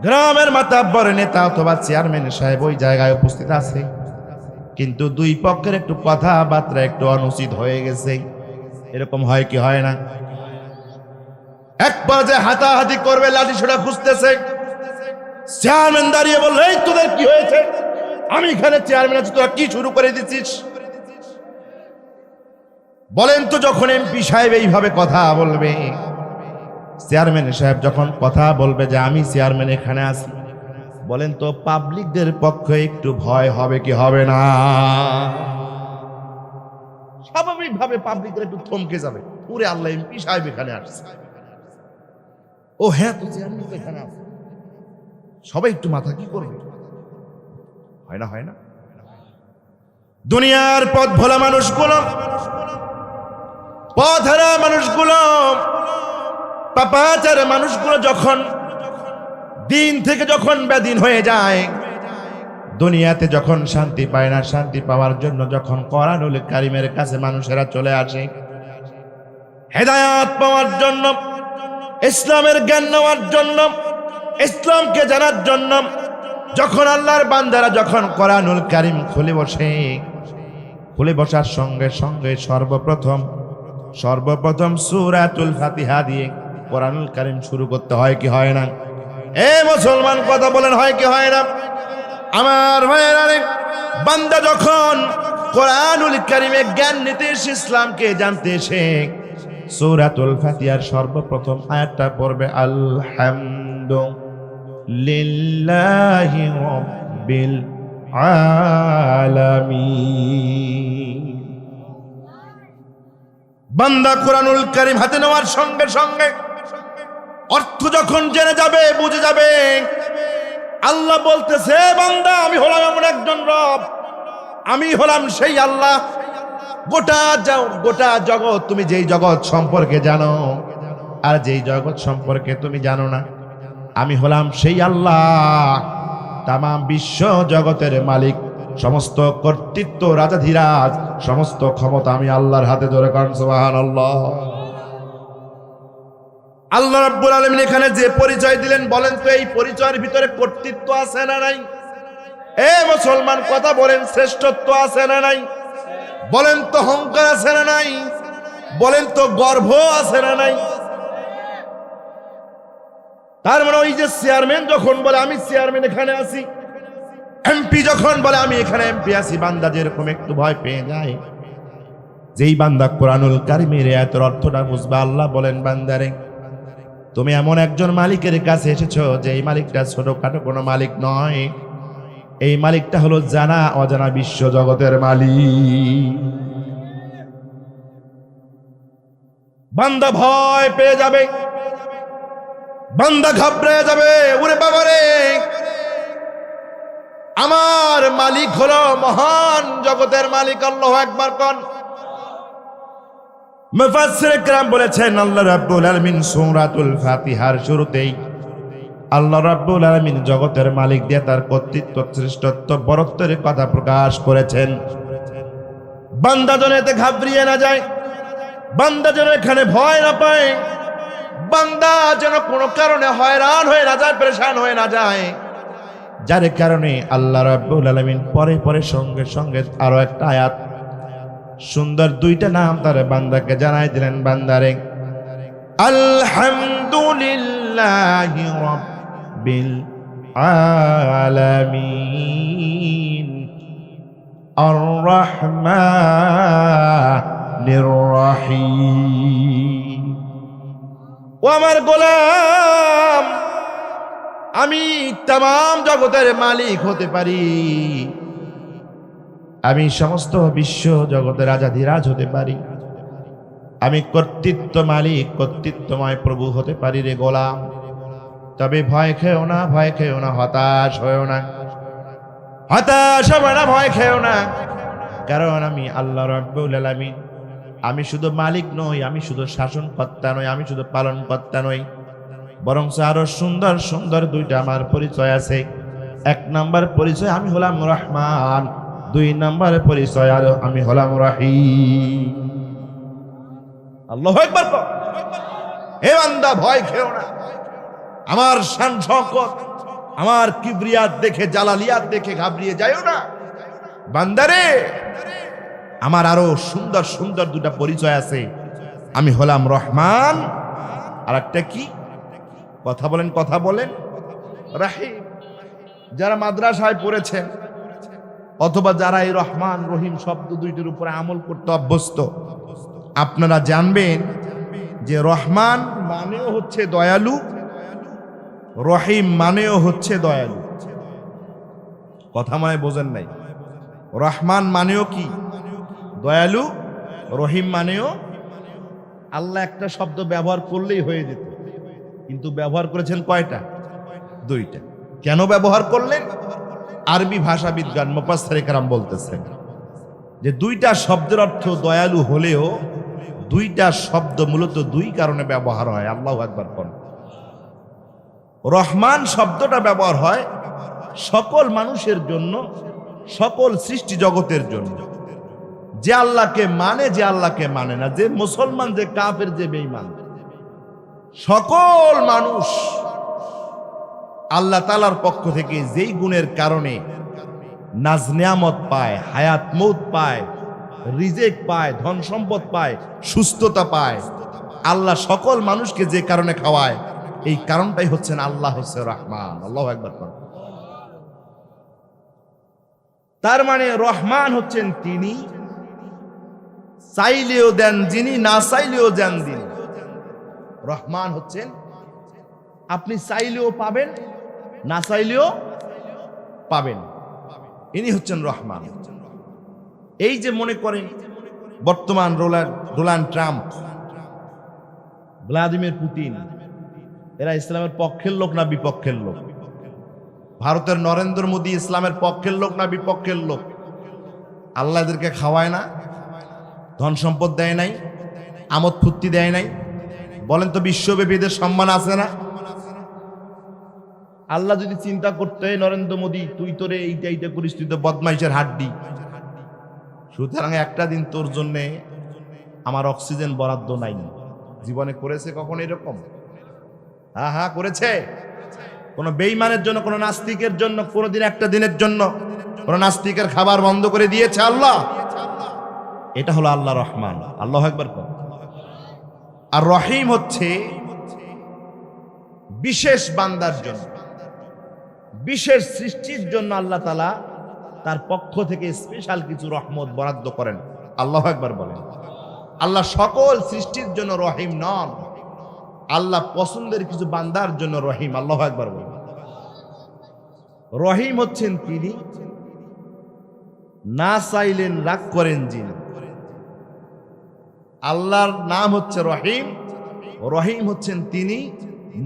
গ্রামের মাতাব্বর নেতা অথবা চেয়ারম্যান সাহেব ওই জায়গায় উপস্থিত আছে, কিন্তু দুই পক্ষের একটু কথাবার্তা একটু অনুচিত হয়ে গেছে। এরকম হয় কি হয় না? এক পর্যায়ে হাতাহাতি করবে, লাঠি সোটা খুঁজতেছে। চেয়ারম্যান দাঁড়িয়ে বলল, এই তোদের কি হয়েছে? আমি এখানে চেয়ারম্যান আছি, তোরা কি শুরু করে দিচ্ছিস? বলেন তো, যখন এমপি সাহেব এইভাবে কথা বলবে, চেয়ারম্যান সাহেব যখন কথা বলবে যে আমি চেয়ারম্যান এখানে আছি, বলেন তো পাবলিকদের পক্ষে একটু ভয় হবে কি হবে না? স্বাভাবিকভাবে পাবলিকরা একটু থমকে যাবে, পুরে আল্লাহ এমপি সাহেব এখানে আসছে, ও হ্যাঁ তো চেয়ারম্যান এখানে আছে। সবাই একটু মাথা কি করবে? হয় না, হয় না? দুনিয়ার পথ ভোলা মানুষগুলো, পথহারা মানুষগুলো, পাপাচার মানুষগুলো যখন দিন থেকে যখন বেদিন হয়ে যায়, দুনিয়াতে যখন শান্তি পায় না, শান্তি পাওয়ার জন্য যখন কোরআনুল কারীমের কাছে মানুষেরা চলে আসে হেদায়েত পাওয়ার জন্য, ইসলামের জ্ঞান নেওয়ার জন্য, ইসলামকে জানার জন্য, যখন আল্লাহর বান্দারা যখন কোরআনুল কারীম খুলে বসে, খুলে বসার সঙ্গে সঙ্গে সর্বপ্রথম সূরাতুল ফাতিহা দিয়ে কোরআনুল কারীম শুরু করতে হয় কি হয় না? এ মুসলমান কথা বলেন হয় কি হয় না? আমার ভাইয়েরা রে, বান্দা যখন কোরআনুল কারীমে জ্ঞান নিতে এসে, ইসলামকে জানতে এসে, সূরাতুল ফাতিহার সর্বপ্রথম আয়াতটা পড়বে আলহামদুলিল্লাহি রাব্বিল আলামিন। বান্দা কোরআনুল কারীম হাতে নেওয়ার সঙ্গে সঙ্গে অর্থ যখন জেনে যাবে, বুঝে যাবে, আল্লাহ বলতেছে, বান্দা আমি হলাম এমন একজন রব, আমি হলাম সেই আল্লাহ। গোটা জগৎ, তুমি যেই জগৎ সম্পর্কে জানো আর যেই জগৎ সম্পর্কে তুমি জানো না, আমি হলাম সেই আল্লাহ। তামাম বিশ্ব জগতের মালিক, সমস্ত কর্তৃত্ব, রাজাধিরাজ, সমস্ত ক্ষমতা আমি আল্লাহর হাতে ধরে। কারণ সুবহানাল্লাহ। আল্লাহ রাব্বুল আলামিন এখানে যে পরিচয় দিলেন, বলেন তো এই পরিচয়ের ভিতরে কর্তৃত্ব আছে না নাই? এ মুসলমান কথা বলেন, শ্রেষ্ঠত্ব আছে না নাই? বলেন তো অহংকার আছে না নাই? বলেন তো গর্ব আছে না নাই? তার মানে ওই যে চেয়ারম্যান যখন বলে আমি চেয়ারম্যান এখানে আছি, এমপি যখন বলে আমি এখানে এমপি আছি, বান্দা যেরকম একটু ভয় পেয়ে যায়। যেই বান্দা কোরআনুল কারীমের আয়াতের অর্থটা বুঝবা, আল্লাহ বলেন, বান্দারে তুমি এমন একজন মালিকের কাছে এসেছো, যে এই মালিকটা ছোটখাটো কোনো মালিক নয়। এই মালিকটা হলো জানা অজানা বিশ্ব জগতের মালিক। বান্দা ভয় পেয়ে যাবে, বান্দা ঘাবড়ে যাবে, ওরে বাবারে আমার মালিক হলো মহান জগতের মালিক। আল্লাহু আকবার কোন। মুফাসসিরে কেরাম বলেছেন, আল্লাহ রাব্বুল আলামিন সূরাতুল ফাতিহার শুরুতেই আল্লাহ রাব্বুল আলামিন জগতের মালিক দিয়ে তার কর্তৃত্ব, শ্রেষ্ঠত্ব, বরত্বের কথা প্রকাশ করেছেন। বান্দা যেন এতে ঘাবড়িয়ে না যায়, বান্দা যেন এখানে ভয় না পায়, বান্দা যেন কোনো কারণে হয়রান হয়ে না যায়, পেরেশান হয়ে না যায়। যার কারণে আল্লাহ রাব্বুল আলামিন পরে পরে সঙ্গে সঙ্গে আরো একটা আয়াত, সুন্দর দুইটা নাম তার বান্দাকে জানাই দিলেন। বান্দারে আলহামদুলিল্লাহি রাব্বিল আলামিন আর রহমানির রহিম। ও আমার গোলাম, আমি तमाम জগতের মালিক হতে পারি, আমি সমস্ত বিশ্ব জগতের রাজাধিরাজ হতে পারি, আমি কর্তৃত্ব মালিক, কর্তৃত্বময় প্রভু হতে পারি রে গোলাম। তবে ভয় খেও না, ভয় খেও না, হতাশ হয়েও না, হতাশ হবে না, ভয় খেও না। কারণ আমি আল্লাহ রাব্বুল আলামিন, আমি শুধু মালিক নই, আমি শুধু শাসনকর্তা নই, আমি শুধু পালনকর্তা নই, বরং আরো সুন্দর সুন্দর দুইটা আমার পরিচয় আছে। এক নাম্বার পরিচয় আমি হলাম রহমান, দুই নাম্বার পরিচয় আর আমি হলাম রহিম। আল্লাহু আকবার। হে বান্দা ভয় খেও না, আমার শান শওকত, আমার কিবরিয়াত দেখে, জালালিয়াত দেখে ঘাবড়িয়ে যায়ও না। বান্দারে আমার আরো সুন্দর সুন্দর দুটা পরিচয় আছে, আমি হলাম রহমান, আর একটা কি? কথা বলেন, কথা বলেন, রাহিম। যারা মাদ্রাসায় পড়েছেন অথবা যারা এই রহমান রহিম শব্দ দুইটির উপরে আমল করতে অভ্যস্ত, আপনারা জানবেন যে রহমান মানেও হচ্ছে দয়ালু, রহিম মানেও হচ্ছে দয়ালু। কথা মানে বোঝেন নাই? রহমান মানেও কি? দয়ালু। রহিম মানেও, আল্লাহ একটা শব্দ ব্যবহার করলেই হয়ে যেত, কিন্তু ব্যবহার করেছেন কয়টা? দুইটা। কেন ব্যবহার করলেন? আরবি ভাষাবিজ্ঞান মুফাসসিরে কেরাম বলতেছেন যে দুইটা শব্দের অর্থ দয়ালু হলেও দুইটা শব্দ মূলত দুই কারণে ব্যবহার হয়। আল্লাহু আকবার কোন। রহমান শব্দটা ব্যবহার হয় সকল মানুষের জন্য, সকল সৃষ্টি জগতের জন্য, যে আল্লাহকে মানে, যে আল্লাহকে মানে না, যে মুসলমান, যে কাফের, যে বেঈমান, সকল মানুষ আল্লাহ তাআলার পক্ষ থেকে যেই গুণের কারণে নাজ নেয়ামত পায়, হায়াত মৌত পায়, রিজেক পায়, ধন সম্পদ পায়, সুস্থতা পায়, আল্লাহ সকল মানুষকে যে কারণে খাওয়ায়, এই কারণটাই হচ্ছেন আল্লাহ হচ্ছে রহমান। আল্লাহু আকবার। তার মানে রহমান হচ্ছেন তিনি, চাইলেও দেন যিনি, না চাইলেও দেন যিনি। রহমান হচ্ছেন আপনি চাইলেও পাবেন, না চাইলেও পাবেন, ইনি হচ্ছেন রহমান। এই যে মনে করেন বর্তমান ডোনাল্ড ট্রাম্প, ভ্লাদিমির পুতিন, এরা ইসলামের পক্ষের লোক না বিপক্ষের লোক? ভারতের নরেন্দ্র মোদী ইসলামের পক্ষের লোক না বিপক্ষের লোক? আল্লাহ এদেরকে খাওয়ায় না, ধন সম্পদ দেয় নাই, আমোদ ফুর্তি দেয় নাই? বলেন তো বিশ্বব্যাপী এদের সম্মান আছে না? আল্লাহ যদি চিন্তা করতে, নরেন্দ্র মোদী তুই তোরে এইটা করিস, তুই তো বদমাইশের হাড্ডি, সুতরাং একটা দিন তোর জন্যে আমার অক্সিজেন বরাদ্দ নাই। জীবনে করেছে কখন এরকম? হ্যাঁ করেছে। কোন বেঈমানের জন্য, কোন নাস্তিকের জন্য কোনদিন একটা দিনের জন্য কোন নাস্তিকের খাবার বন্ধ করে দিয়েছে আল্লাহ? এটা হলো আল্লাহ রহমান। আল্লাহু আকবার। আর রহিম হচ্ছে বিশেষ বান্দার জন্য, বিশেষ সৃষ্টির জন্য আল্লাহ তাআলা তার পক্ষ থেকে স্পেশাল কিছু রহমত বরাদ্দ করেন। আল্লাহু আকবার বলেন। আল্লাহ সকল সৃষ্টির জন্য রহিম নন, আল্লাহ পছন্দের কিছু বান্দার জন্য রহিম। আল্লাহু আকবার বলেন। রহিম হচ্ছেন তিনি, না চাইলেন রাগ করেন যিনি। আল্লাহর নাম হচ্ছে রহিম, রহিম হচ্ছেন তিনি,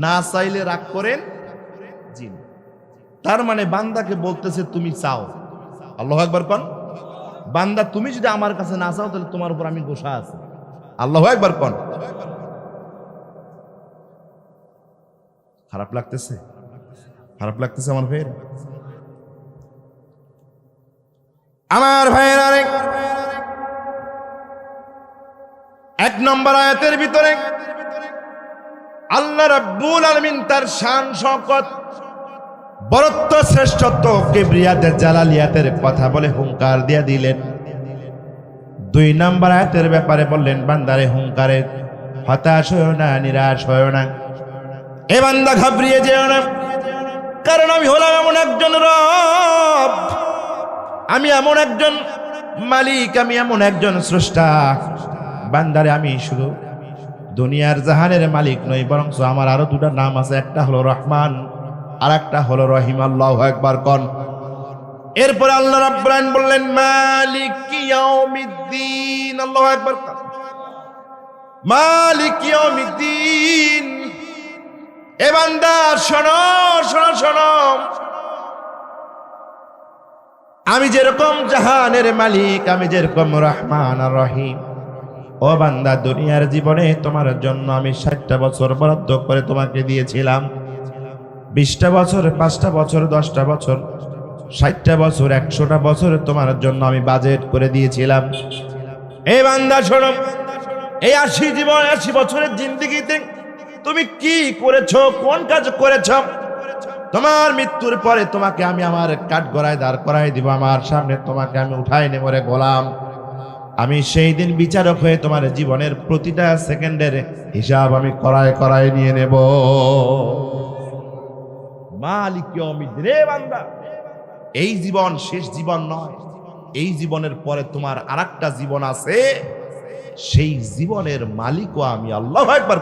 না চাইলে রাগ করেন যিনি। তার মানে বান্দাকে বলতেছে তুমি চাও। আল্লাহু আকবার কোন। বান্দা তুমি যদি আমার কাছে না চাও তাহলে তোমার উপর আমি গোসা আছি। আল্লাহু আকবার কোন। খারাপ লাগতেছে? খারাপ লাগতেছে আমার ভাইয়ের? আমার ভাইয়ের এক নম্বর আয়াতের ভিতরে আল্লাহ রাব্বুল আলামিন তার শান শওকত, বরত্ব, শ্রেষ্ঠত্ব, কিবরিয়াতের, জালালিয়াতের কথা বলে হুঙ্কার দিয়ে দিলেন। 2 নম্বর আয়াতের ব্যাপারে বললেন বান্দারে হুঙ্কারে হতাশ হয়ো না, নিরাশ হয়ো না, এ বান্দা ঘাবড়িয়ে যেও না, কারণ আমি হলাম এমন একজন রব, আমি এমন একজন মালিক, আমি এমন একজন স্রষ্টা। বান্দারে আমি শুধু দুনিয়ার জাহানের মালিক নই, বরং আমার আরো 2টা নাম আছে, একটা হলো রহমান আর একটা হলো রহিম। আল্লাহু আকবার কোন। এরপর আল্লাহ রাব্বুল আলামিন বললেন মালিক ইয়াউমিদ্দিন। আল্লাহু আকবার। মালিক ইয়াউমিদ্দিন। এ বান্দা শোনো শোনো শোনো, আমি যেরকম জাহানের মালিক, আমি যেরকম রহমান আর রহিম, ও বান্দা দুনিয়ার জীবনে তোমার জন্য আমি 60টা বছর বরাদ্দ করে তোমাকে দিয়েছিলাম। 20টা বছর, 5টা বছর, 10টা বছর, 60টা বছর, 100টা বছর তোমার জন্য আমি বাজেট করে দিয়েছিলাম। এই বান্দা শোনো, এই 80 বছরের জিন্দেগিতে তুমি কি করেছো, কোন কাজ করেছো? তোমার মৃত্যুর পরে তোমাকে আমি আমার কাঠগড়ায় দাঁড় করাই দিব, আমার সামনে তোমাকে আমি উঠাই নেব রে গোলাম। আমি সেই দিন বিচারক হয়ে তোমার জীবনের প্রতিটা সেকেন্ডের হিসাব আমি করায় নিয়ে নেব। মালিক ইয়াউমিদ্দিন। রে বান্দা, এই জীবন শেষ জীবন নয়, এই জীবনের পরে তোমার আরেকটা জীবন আছে, সেই জীবনের মালিকও আমি। আল্লাহু আকবার।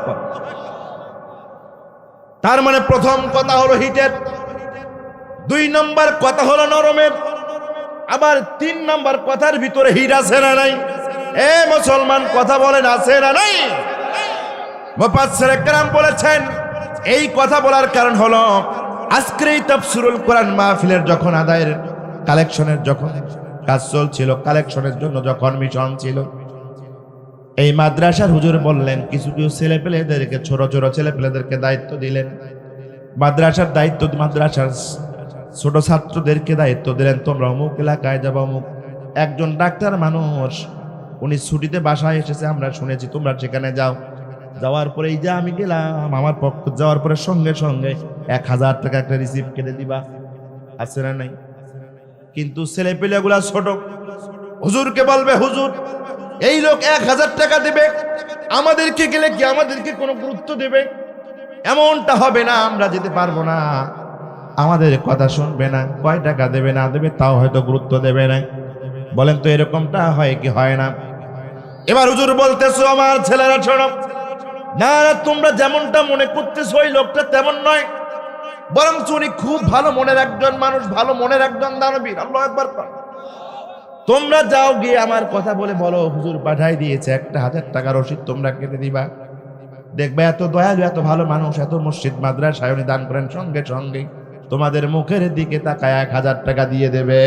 তার মানে প্রথম কথা হলো হিটের, 2 নম্বর কথা হলো নরমের, আবার 3 নম্বর কথার ভিতরে হিট আছে না নাই? এ মুসলমান কথা বলেন, আছে না নাই? মুফাসসির کرام বলেছেন এই কথা বলার কারণ হলো আজকের এই তাফসীরুল কোরআন মাহফিলের যখন আদায়ের কালেকশনের যখন কাজ চলছিল, কালেকশনের জন্য যখন মিশন ছিল, এই মাদ্রাসার হুজুর বললেন কিছু কিছু ছেলেপেলেদেরকে, ছোট ছোট ছেলেপেলেদেরকে দায়িত্ব দিলেন, মাদ্রাসার দায়িত্ব, মাদ্রাসার ছোট ছাত্রদেরকে দায়িত্ব দিলেন, তোমরা অমুক এলাকায় যাবো। অমুক একজন ডাক্তার মানুষ, উনি ছুটিতে বাসায় এসেছে, আমরা শুনেছি, তোমরা সেখানে যাও। যাওয়ার পরে এই যে আমি গেলাম, আমার পক্ষ যাওয়ার পরে সঙ্গে সঙ্গে 1000 টাকা একটা রিসিপ্ট কেটে দিবা, আছে না নাই? কিন্তু ছেলেপেলেগুলা ছোট, হুজুরকে বলবে হুজুর এই লোক 1000 টাকা দেবে, আমাদেরকে গেলে কি আমাদেরকে কোনো গুরুত্ব দেবে? এমনটা হবে না আমরা যেতে পারবো না, আমাদের কথা শুনবে না, কয় টাকা দেবে না দেবে তাও হয়তো গুরুত্ব দেবে না। বলেন তো এরকমটা হয় কি হয় না? এবার হুজুর বলতেছো আমার ছেলেরা শোনো, না না তোমরা যেমনটা মনে করতেছো ওই লোকটা তেমন নয়, বরং উনি খুব ভালো মনের একজন মানুষ, ভালো মনের একজন দানবীর। আল্লাহু আকবার। তোমরা যাও গিয়ে আমার কথা বলে বলো হুজুর পাঠাই দিয়েছে 1000 টাকা রসিদ, তোমরা কেটে দিবা। দেখবে এত দয়ালু এত ভালো মানুষ, এত মসজিদ মাদ্রাসায় উনি দান করেন, সঙ্গে সঙ্গে তোমাদের মুখের দিকে তাকায় 1000 টাকা দিয়ে দেবে।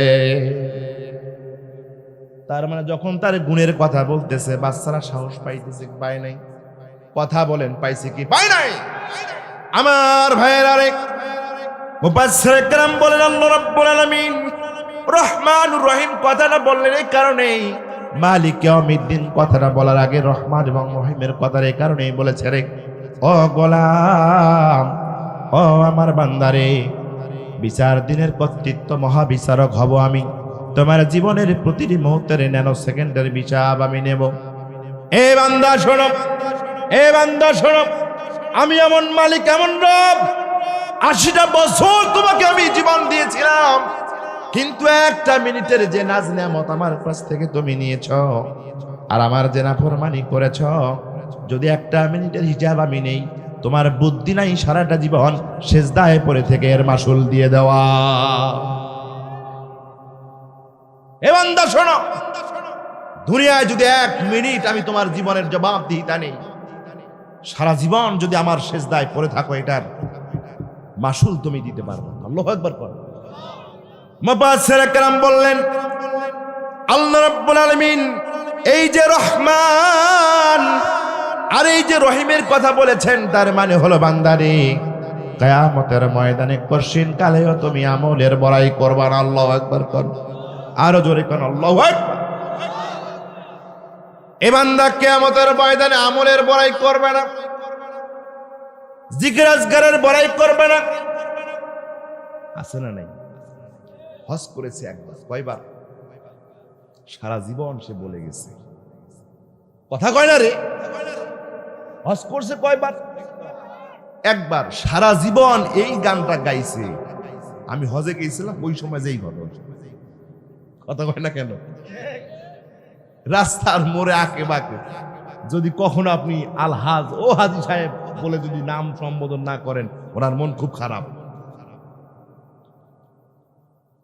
তার মানে যখন তার গুণের কথা বলতেছে বাচ্চারা সাহস পাইতেছে, পায় নাই? কথা বলেন পাইছে কি পায় নাই? আমার ভাইয়েরা রে, মুফাসসিরে কেরাম বলেন আল্লাহ রাব্বুল আলামিন রহমানুর রহিম কথাটা বললেন এই কারণেই, মালিক ইয়াউমিদ্দিন কথাটা বলার আগে রহমান এবং রহিমের কথার এই কারণেই বলেছে, রে ও গোলাম, ও আমার বান্দারে, বিচার দিনের কর্তৃত্ব মহাবিচারক হব আমি, তোমার জীবনের প্রতিটি মুহূর্তের ন্যানো সেকেন্ডের বিচার আমি নেব। এ বান্দা শোনো, এ বান্দা শোনো, আমি এমন মালিক এমন রব, 80টা বছর তোমাকে আমি জীবন দিয়েছিলাম, কিন্তু একটা মিনিটের যে নাজ নেয়ামত আমার কাছ থেকে তুমি নিয়েছ আর আমার যে নাফরমানি করেছ, যদি একটা মিনিটের হিসাব আমি নেই, তোমার বুদ্ধি নাই সারাটা জীবন সেজদায় পড়ে থেকে এর মাসুল দিয়ে দেওয়া। এ বান্দা শোনো, দুনিয়ায় যদি 1 মিনিট আমি তোমার জীবনের জবাব দিই তা নেই, সারা জীবন যদি আমার সেজদায় পড়ে থাকো এটার মাসুল তুমি দিতে পারবে। আল্লাহু আকবার করো। মুফাসসিরে কেরাম বললেন আল্লাহ রাব্বুল আলামিন এই যে রহমান আর এই যে রহিমের কথা বলেছেন, তার মানে হলো বান্দারে কিয়ামতের ময়দানে কঠিন কালেও তুমি আমলের বড়াই করবা না। আল্লাহু আকবার করো, আরো জোরে করো আল্লাহু আকবার। এই বান্দা কিয়ামতের ময়দানে আমলের বড়াই করবে না, জিকির আজকারের বড়াই করবে না। আছে না নাই? হজ করেছে একবার, কয়বার? সারা জীবন সে বলে গেছে, কথা কয় না রে। হজ করছে কয়বার? একবার। সারা জীবন এই গানটা গাইছে, আমি হজে গেছিলাম ওই সময় যেই ঘটনা। কথা কয় না কেন? রাস্তার মোড়ে আঁকে বাঁকে যদি কখনো আপনি আলহাজ ও হাজি সাহেব বলে যদি নাম সম্বোধন না করেন, ওনার মন খুব খারাপ।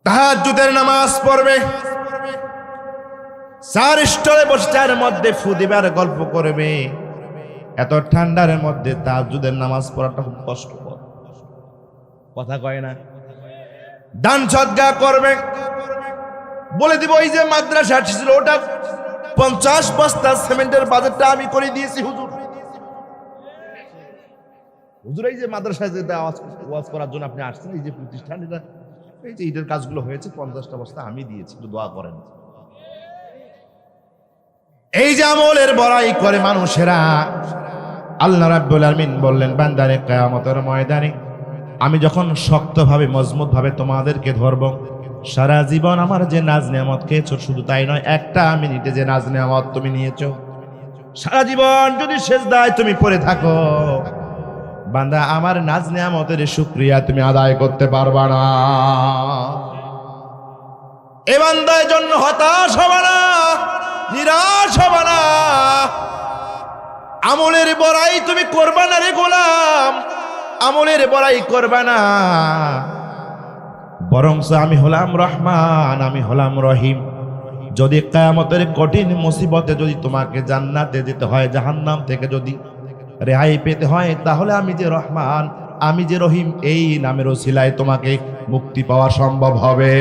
তাহাজ্জুদের নামাজ পড়বে, 4 স্টলে বসে 4 মধ্যে ফু দিবার গল্প করবে, এত ঠান্ডার মধ্যে তাহাজ্জুদের নামাজ পড়াটা খুব কষ্টকর। কথা কয় না? দান সদকা করবে, বলে দিব এই যে মাদ্রাসা ছিল ওটা 50 বস্তা সিমেন্টের বাজেটটা আমি করে দিয়েছি হুজুর। হুজুর এই যে মাদ্রাসায় যে ওয়াজ করার জন্য আপনি আসছেন, এই যে প্রতিষ্ঠান এটা এই যে ঈদের কাজগুলো হয়েছে 50টা বস্তা আমি দিয়েছি, একটু দোয়া করেন। এই যে আমলের বড়াই করে মানুষেরা, আল্লাহ রাব্বুল আলামিন বললেন বান্দারে কিয়ামতের ময়দানে আমি যখন শক্তভাবে মজবুতভাবে তোমাদেরকে ধরব, সারা জীবন আমার যে নাজ নেয়ামত খেয়েছো, শুধু তাই নয় একটা মিনিটে যে নাজ নেয়ামত তুমি নিয়েছো, সারা জীবন যদি সেজদায় তুমি পড়ে থাকো, বান্দা আমার নাজ নেয়ামতের শুকরিয়া তুমি আদায় করতে পারবা না। এ বান্দার জন্য হতাশ হবে না, নিরাশ হবে না, আমলের বড়াই তুমি করবা না রে গোলাম, আমলের বড়াই করবা না, বরং আমি হলাম রহমান, আমি হলাম রহিম। যদি কিয়ামতের কঠিন মুসিবতে যদি তোমাকে জান্নাতে যেতে হয়, জাহান্নাম থেকে যদি রেহাই পেতে হয়, তাহলে আমি যে রহমান, আমি যে রহিম, এই নামের ওসিলায় তোমাকে মুক্তি পাওয়া সম্ভব হবে।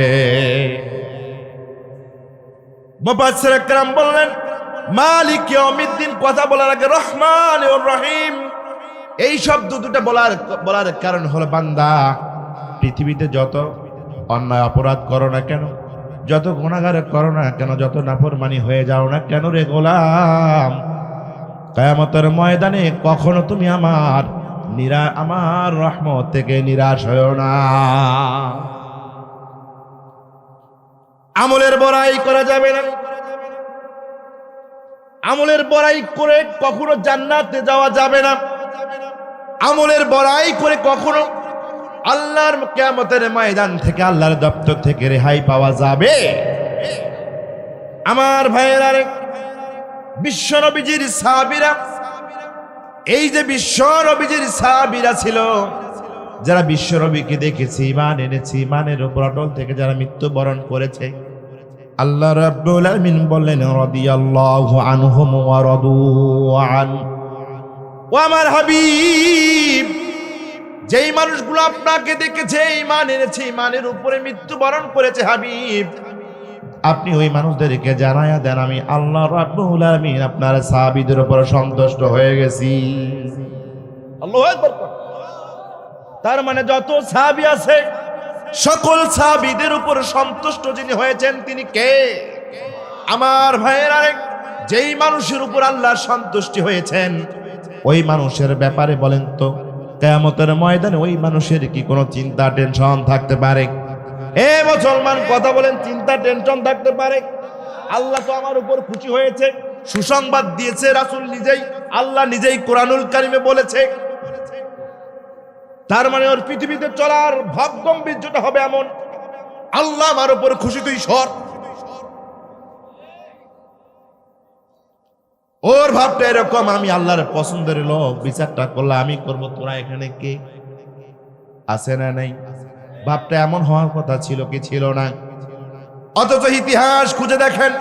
মুফাসসিরে কেরাম বললেন মালিক ইয়াউমিদ্দিন কথা বলার আগে রহমান ও রহিম এই শব্দ দুটো বলার কারণ হলো বান্দা পৃথিবীতে যত অন্যায় অপরাধ করো না কেন, যত গুনাহগার করো না কেন, যত নাফরমানি হয়ে যাও না কেন রে গোলাম, কিয়ামতের ময়দানে কখনো তুমি আমার রহমত থেকে নিরাশ হয়ো না। আমলের বড়াই করা যাবে না, আমলের বড়াই করে কখনো জান্নাতে যাওয়া যাবে না। আমলের বড়াই করে কখনো আল্লাহর কিয়ামতের ময়দান থেকে, আল্লাহর দপ্তর থেকে রেহাই পাওয়া যাবে? আমার ভাইয়েরা, বিশ্ব নবীজির সাহাবীরা, এই যে বিশ্ব নবীজির সাহাবীরা ছিল, যারা বিশ্ব নবীকে দেখেছে, ঈমান এনেছে, ঈমানের উপর অটল থেকে যারা মৃত্যুবরণ করেছে, আল্লাহ রাব্বুল আলামিন বললেন রাদিয়াল্লাহু আনহুম ওয়া রাদু আন। ও আমার হাবিব, যেই মানুষগুলো আপনাকে দেখেছে, ঈমান এনেছে, ঈমানের উপরে মৃত্যুবরণ করেছে, হাবিব আপনি ওই মানুষদেরকে জানায়া দেন আমি আল্লাহ রাব্বুল আলামিন আপনার সাহাবীদের উপর সন্তুষ্ট হয়ে গেছি। আল্লাহু আকবার। তার মানে যত সাহাবী আছে সকল সাহাবীদের উপর সন্তুষ্ট যিনি হয়েছেন তিনি কে? আমার ভাইয়েরা, যেই মানুষের উপর আল্লাহ সন্তুষ্টি হয়েছেন ওই মানুষের ব্যাপারে বলেন তো কিয়ামতের ময়দানে ওই মানুষের কি কোনো চিন্তা টেনশন থাকতে পারে? এ মুসলমান কথা বলেন, চিন্তা টেনশন থাকতে পারে? আল্লাহ তো আমার উপর খুশি হয়েছে, সুসংবাদ দিয়েছে রাসূল নিজেই, আল্লাহ নিজেই কোরআনুল কারিমে বলেছে। তার মানে ওর পৃথিবীতে চলার ভাব গম্ভীর্যটা হবে এমন, আল্লাহ আমার উপর খুশি, তুই সর। ওর ভাবটা এরকম, আমি আল্লাহর পছন্দের লোক, বিচারটা করলে আমি করব, তোরা এখানে কে? আছে না নাই? ভাবটা এমন হওয়ার কথা ছিল কি ছিল না? অথচ ইতিহাস খুঁজে দেখেন,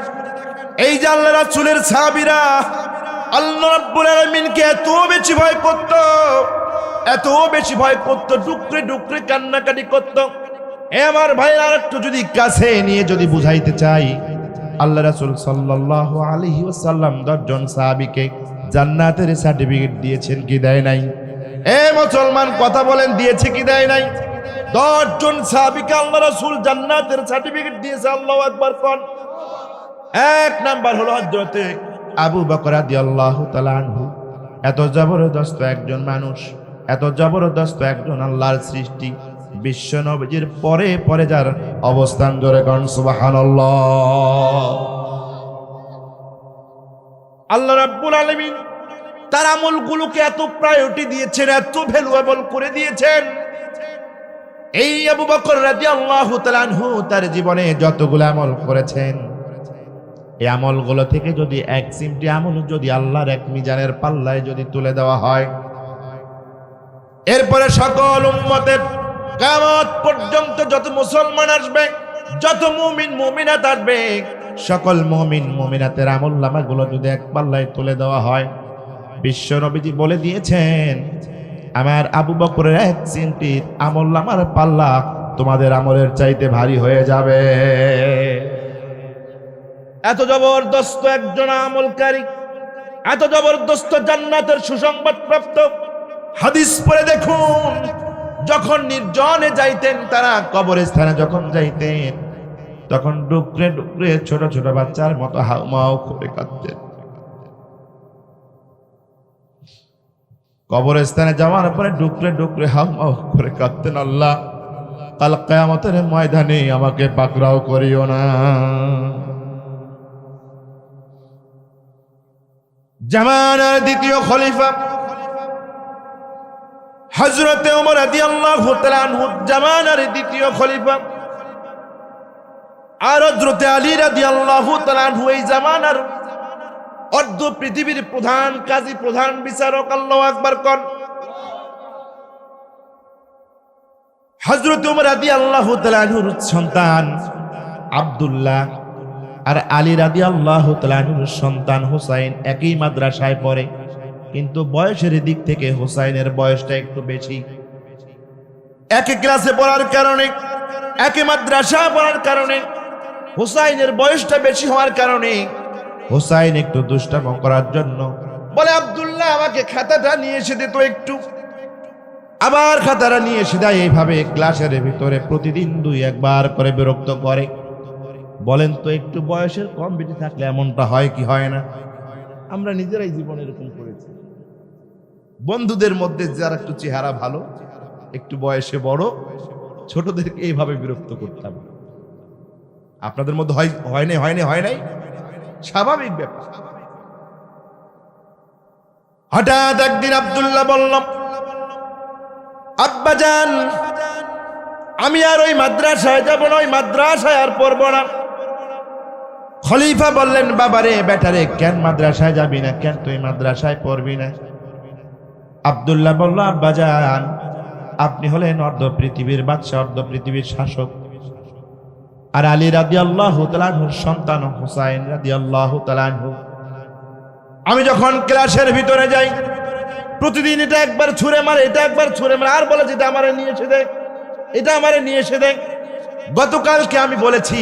এই যে আল্লাহ রাসূলের সাহাবীরা আল্লাহ রাব্বুল আলামিনকে এত বেশি ভয় করত, এত বেশি ভয় করত, ডুকরে ডুকরে কান্নাকাটি করত। এ আমার ভাইরা, একটু যদি কাছে নিয়ে যদি বুঝাইতে চাই, আল্লাহ রাসূল সাল্লাল্লাহু আলাইহি ওয়াসাল্লাম 10 জন সাহাবীকে জান্নাতের সার্টিফিকেট দিয়েছেন কি দেয় নাই? এ মুসলমান কথা বলেন, দিয়েছে কি দেয় নাই? 10 জন সাহাবীকে আল্লাহ রাসূল জান্নাতের সার্টিফিকেট দিয়েছে। আল্লাহু আকবার কোন? এক নাম্বার হলো হযরতে আবু বকর রাদিয়াল্লাহু তাআলা আনহু। এত জবরদস্ত একজন মানুষ, এত জবরদস্ত একজন আল্লাহর সৃষ্টি, বিশ্ব নবীজির পরে পরে যার অবস্থান, জোরে কোন সুবহানাল্লাহ। আল্লাহ রাব্বুল আলামিন তার আমলগুলোকে এত প্রায়োরিটি দিয়েছেন, এত ভ্যালুয়েবল করে দিয়েছেন। এই আবু বকর রাদিয়াল্লাহু তাআলা আনহু তার জীবনে যতগুলো আমল করেছেন, এই আমলগুলো থেকে যদি এক চিমটি আমল যদি আল্লাহর এক মিজানের পাল্লায় যদি তুলে দেওয়া হয়, এরপরে সকল উম্মতের কিয়ামত পর্যন্ত যত মুসলমান আসবে, যত মুমিন মুমিনাত আসবে, সকল মুমিন মুমিনাতের আমলনামাগুলো যদি এক পাল্লায় তুলে দেওয়া হয়, বিশ্ব নবীজি বলে দিয়েছেন আমার আবু বকরের এক চিমটি আমলনামার পাল্লা তোমাদের আমলের চাইতে ভারী হয়ে যাবে। এত জবরদস্ত একজন আমলকারী, এত জবরদস্ত জান্নাতের সুসংবাদ প্রাপ্ত। হাদিস পড়ে দেখুন, যখন নির্জনে যাইতেন তারা, কবরস্থানে যখন যাইতেন, তখন ডুকরে ডুকরে ছোট ছোট বাচ্চার মতো হাউমাউ করে কাঁদতেন। কবরস্থানে যাওয়ার পরে ডুকরে ডুকরে হাউমাউ করে কাঁদতেন, আল্লাহ কাল কিয়ামতের ময়দানে আমাকে পাকড়াও করিও না। জামানার দ্বিতীয় খলিফা হযরতে ওমর রাদিয়াল্লাহু তাআলা আনহু, জামানার দ্বিতীয় খলিফা, আর হযরতে আলী রাদিয়াল্লাহু তাআলা আনহু এই জামানার অর্ধ পৃথিবীর প্রধান কাজী, প্রধান বিচারক। আল্লাহু আকবার কোন? হযরতে ওমর রাদিয়াল্লাহু তাআলা আনহুর সন্তান আব্দুল্লাহ আর আলী রাদিয়াল্লাহু তাআলা আনহুর সন্তান হুসাইন একই মাদ্রাসায় পড়ে, কিন্তু বয়সের দিক থেকে হুসাইনের বয়সটা একটু বেশি। একই ক্লাসে পড়ার কারণে, একই মাদ্রাসা পড়ার কারণে, হুসাইনের বয়সটা বেশি হওয়ার কারণে হুসাইন একটু দুষ্টামি করার জন্য বলে, আব্দুল্লাহ আমাকে খাতাটা নিয়ে এসে দে তো একটু। আবার খাতাটা নিয়ে এসে দেয়। এইভাবে ক্লাসের ভিতরে প্রতিদিন 2-1 বার করে বিরক্ত করে। বলেন তো, একটু বয়সের কম বেশি থাকলে এমনটা হয় কি হয় না? আমরা নিজেরাই জীবনে এরকম করেছি। বন্ধুদের মধ্যে যারা একটু চেহারা ভালো, একটু বয়সে বড়, ছোটদেরকে এইভাবে বিরক্ত করতাম। আপনাদের মধ্যে হয় নাই? স্বাভাবিক ব্যাপার। হঠাৎ একদিন আব্দুল্লাহ বললাম, আব্বাজান আমি আর ওই মাদ্রাসায় যাব না, ওই মাদ্রাসায় আর পড়ব না। খলিফা বললেন, বাবারে বেটারে, কেন মাদ্রাসায় যাবি না, কেন তুই মাদ্রাসায় পড়বি না? আব্দুল্লাহ বলল, আব্বাজান আপনি হলেন অর্ধ পৃথিবীর বাদশা, অর্ধ পৃথিবীর শাসক, আর আলী রাদিয়াল্লাহু তাআলা আনহুর সন্তান হুসাইন রাদিয়াল্লাহু তাআলা আনহু। আমি যখন ক্লাসের ভিতরে যাই প্রতিদিন এটা একবার ছুঁড়ে মারে, এটা একবার ছুঁড়ে মারে, আর বলে যেটা আমারে নিয়ে এসে দেয়, এটা আমারে নিয়ে এসে দেয়। গতকালকে আমি বলেছি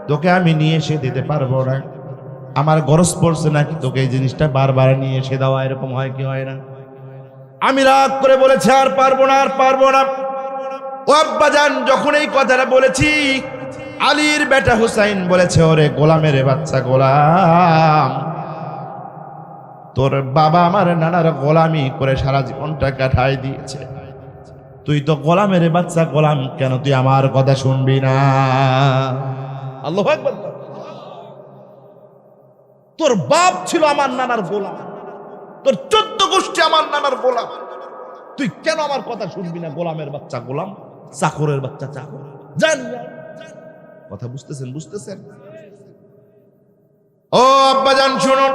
তোকে আমি নিয়ে এসে দিতে পারবো না, আমার গরজ পড়ছে নাকি তোকে এই জিনিসটা বারবার নিয়ে এসে দেওয়া, এরকম হয় কি হয় না? আমি রাগ করে বলেছি আর পারবো না, আর পারবো না। ও আব্বাজান যখন এই কথাটা বলেছি, আলীর বেটা হুসাইন বলেছে, ওরে গোলামের বাচ্চা গোলাম, তোর বাবা আমার নানার গোলামি করে সারা জীবনটা কাটাই দিয়েছে, তুই তো গোলামের বাচ্চা গোলাম, কেন তুই আমার কথা শুনবি না? আল্লাহু আকবার। তোর বাপ ছিল আমার নানার গোলাম, তোর 14 গোষ্ঠী আমার নানার গোলাম, তুই কেন আমার কথা শুনবি না? গোলামের বাচ্চা গোলাম, চাকরের বাচ্চা চাকর। জান কথা বুঝতেছেন? বুঝতেছেন? ও আব্বাজান শুনুন,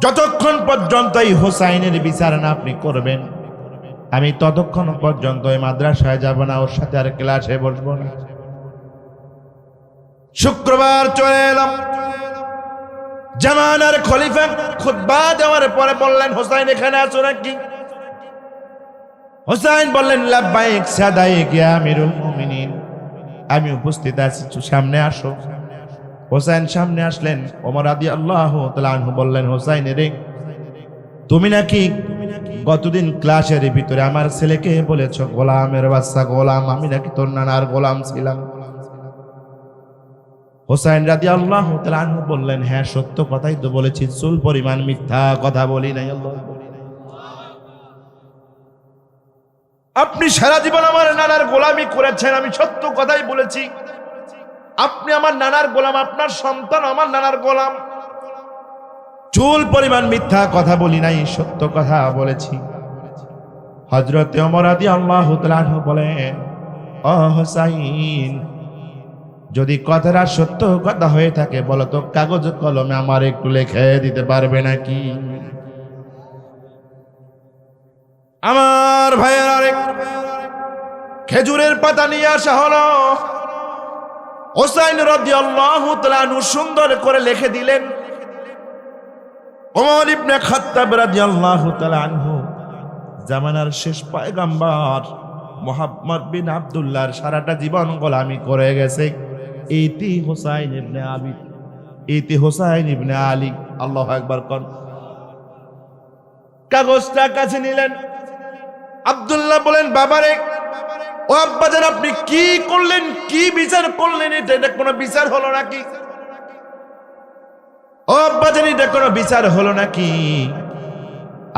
যতক্ষণ পর্যন্ত এই হোসাইনের বিচার না আপনি করবেন, আমি ততক্ষণ পর্যন্ত এই মাদ্রাসায় যাব না, ওর সাথে আর ক্লাসে বসবো না। শুক্রবার চলে এলাম, জামানার খলিফা খুতবা দেওয়ার পরে বললেন, হোসাইন এখানে আছো নাকি? হোসাইন বললেন, লাব্বাইক সাদাইক ইয়া আমিরুল মুমিনিন, আমি উপস্থিত আছি, সামনে আসো। হোসাইন সামনে আসলেন। ওমর রাদিয়াল্লাহু তাআলা আনহু বললেন, হোসাইন রে, তুমি নাকি গতদিন ক্লাসের ভিতরে আমার ছেলেকে বলেছো গোলামের বাচ্চা গোলাম, আমি নাকি তোর নানার গোলাম ছিলাম। হোসাইন রাদিয়াল্লাহু তাআলা আনহু বললেন, হ্যাঁ সত্য কথাই তো বলেছি, চুল পরিমাণ মিথ্যা কথা বলি নাই। আপনি সারা জীবন আমার নানার গোলামি করেছেন, আমি সত্য কথাই বলেছি। আপনি আমার নানার গোলাম, আপনার সন্তান আমার নানার গোলাম, চুল পরিমাণ মিথ্যা কথা বলি নাই, সত্য কথা বলেছি। হযরত ওমর রাদিয়াল্লাহু তাআলা আনহু বলেন, ও হোসাইন, যদি কথাটা সত্য কথা হয়ে থাকে বলো তো, কাগজ কলমে আমার একটু লিখে দিতে পারবে নাকি? আমার ভাইয়ের আরেক খেজুরের পাতা নিয়ে আসা হলো। হোসাইন রাদিয়াল্লাহু তাআলা আনহু সুন্দর করে লিখে দিলেন। ওমর ইবনে খাত্তাব রাদিয়াল্লাহু তাআলা আনহু, জামানার শেষ পয়গম্বর মুহাম্মদ বিন আব্দুল্লাহর সারাটা জীবন গোলামি করে গেছে, ইতি হোসাইন ইবনে আবি, ইতি হোসাইন ইবনে আলী। আল্লাহু আকবার কোন। কাগজটা কাছে নিলেন। আব্দুল্লাহ বলেন, বাবারে, ও আব্বাজান আপনি কি করলেন, কি বিচার করলেন? এটা কোনো বিচার হলো নাকি? ও আব্বাজান এটা কোনো বিচার হলো নাকি?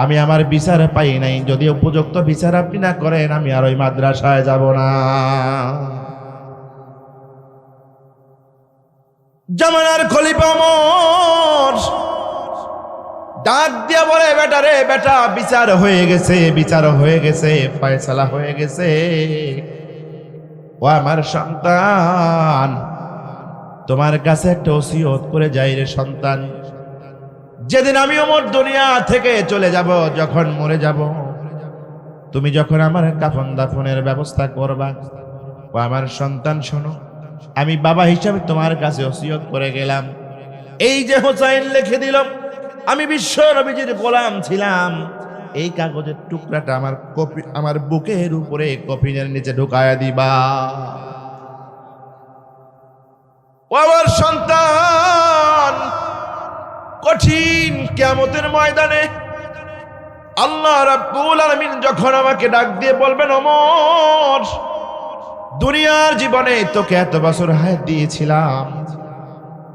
আমি আমার বিচার পাই নাই, যদি উপযুক্ত বিচার আপনি না করেন আমি আর ওই মাদ্রাসায় যাব না। জামানার খলিফা ওমর ডাক দিয়া বলে, বেটা রে বেটা, বিচার হয়ে গেছে, বিচার হয়ে গেছে, ফয়সালা হয়ে গেছে। ও আমার সন্তান, তোমার কাছে একটা ওসিয়ত করে যাই রে সন্তান, যেদিন আমি ওমর দুনিয়া থেকে চলে যাব, যখন মরে যাব, তুমি যখন আমার কাফন দাফনের ব্যবস্থা করবা, ও আমার সন্তান শোনো, আমি বাবা হিসাবে তোমার কাছে ওসিয়ত করে গেলাম, এই যে হোসাইন লিখে দিল আমি বিশ্ব নবীজির গোলাম ছিলাম, এই কাগজের টুকরাটা আমার বুকের উপরে কফিনের নিচে ঢুকায়া দিবা। ও আমার সন্তান, কঠিন কিয়ামতের ময়দানে আল্লাহ রাব্বুল আলামিন যখন আমাকে ডাক দিয়ে বলবেন, ওমর, দুনিয়ার জীবনে তোকে এত বছর হায়াত দিয়েছিলাম,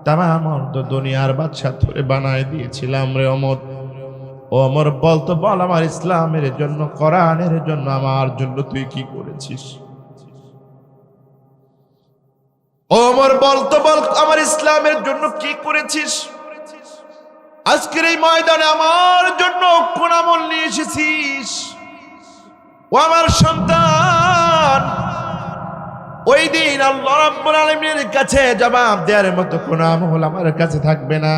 তামাম দুনিয়ার বাদশা ধরে বানায় দিয়েছিলাম রে ওমর। ওমর বলতো, বল আমার ইসলামের জন্য, কোরআনের জন্য, আমার জন্য তুই কি করেছিস? ওমর বলতো, বল আমার ইসলামের জন্য কি করেছিস? আজকের এই ময়দানে আমার জন্য কোন আমল নিয়ে এসেছিস? ও আমার সন্তান, ওই দিন আল্লাহ রাব্বুল আলামিনের কাছে জবাব দেওয়ার মতো কোন আমল আমার কাছে থাকবে না।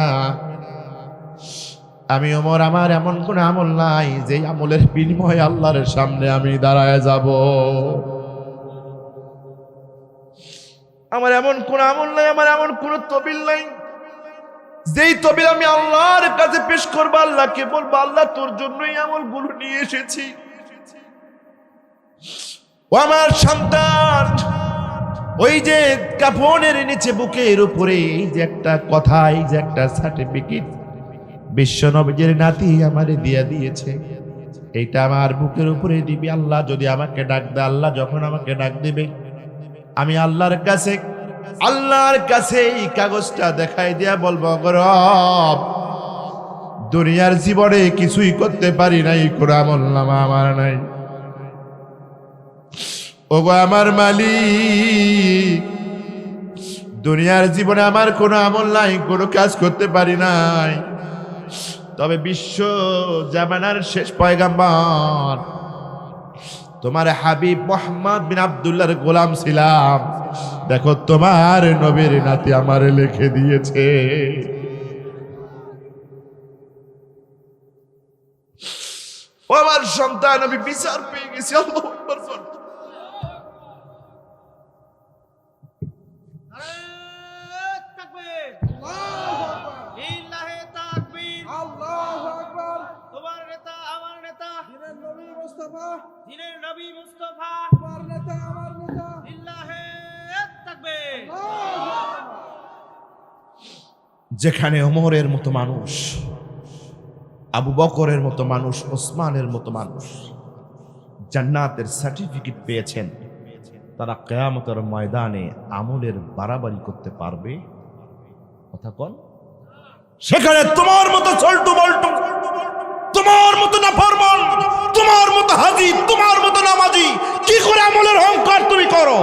আমি ওমর, আমার এমন কোন আমল নাই যে আমলের বিনিময়ে আল্লাহর সামনে আমি দাঁড়ায় যাব। আমার এমন কোন আমল নাই, আমার এমন কোন তবিল নাই যেই তবিল আমি আল্লাহর কাছে পেশ করবো, আল্লাহকে বলবো আল্লাহ তোর জন্যই আমলগুলো নিয়ে এসেছি। ও আমার সন্তান, ওই যে কাফনের নিচে বুকের উপরে এই যে একটা কথা, এই যে একটা সার্টিফিকেট বিশ্ব নবীর নাতি আমারে দিয়া দিয়েছে, এইটা আমার বুকের উপরে দিবি। আল্লাহ যদি আমাকে ডাক দেয়, আল্লাহ যখন আমাকে ডাক দিবে, আমি আল্লাহর কাছে এই কাগজটা দেখাই দিয়া বলবো, রব দুনিয়ার জীবনে কিছুই করতে পারি নাই, কোন আমলনামা আমার নাই। ওগো আমার মালিক, দুনিয়ার জীবনে আমার কোনো আমল নাই, কোনো কাজ করতে পারি নাই, তবে বিশ্ব জামানার শেষ পয়গাম্বর তোমার হাবিব মুহাম্মদ বিন আব্দুল্লাহর গোলাম ছিলাম, দেখো তোমার নবীর নাতি আমার লিখে দিয়েছে। ও আমার সন্তান, আমি বিচার পেয়ে গেছি। আল্লাহু আকবার। যেখানে ওমরের মতো মানুষ, আবু বকরের মতো মানুষ, ওসমানের মতো মানুষ জান্নাতের সার্টিফিকেট পেয়েছেন, তারা কিয়ামতের ময়দানে আমলের বাড়াবাড়ি করতে পারবে? কথা কোন? সেখানে তোমার মতো চল্টু বল্টু, তোমার মতো নাফরমান, তোমার মতো হাজি, তোমার মতো নামাজি কি করে আমলের অহংকার তুমি করো?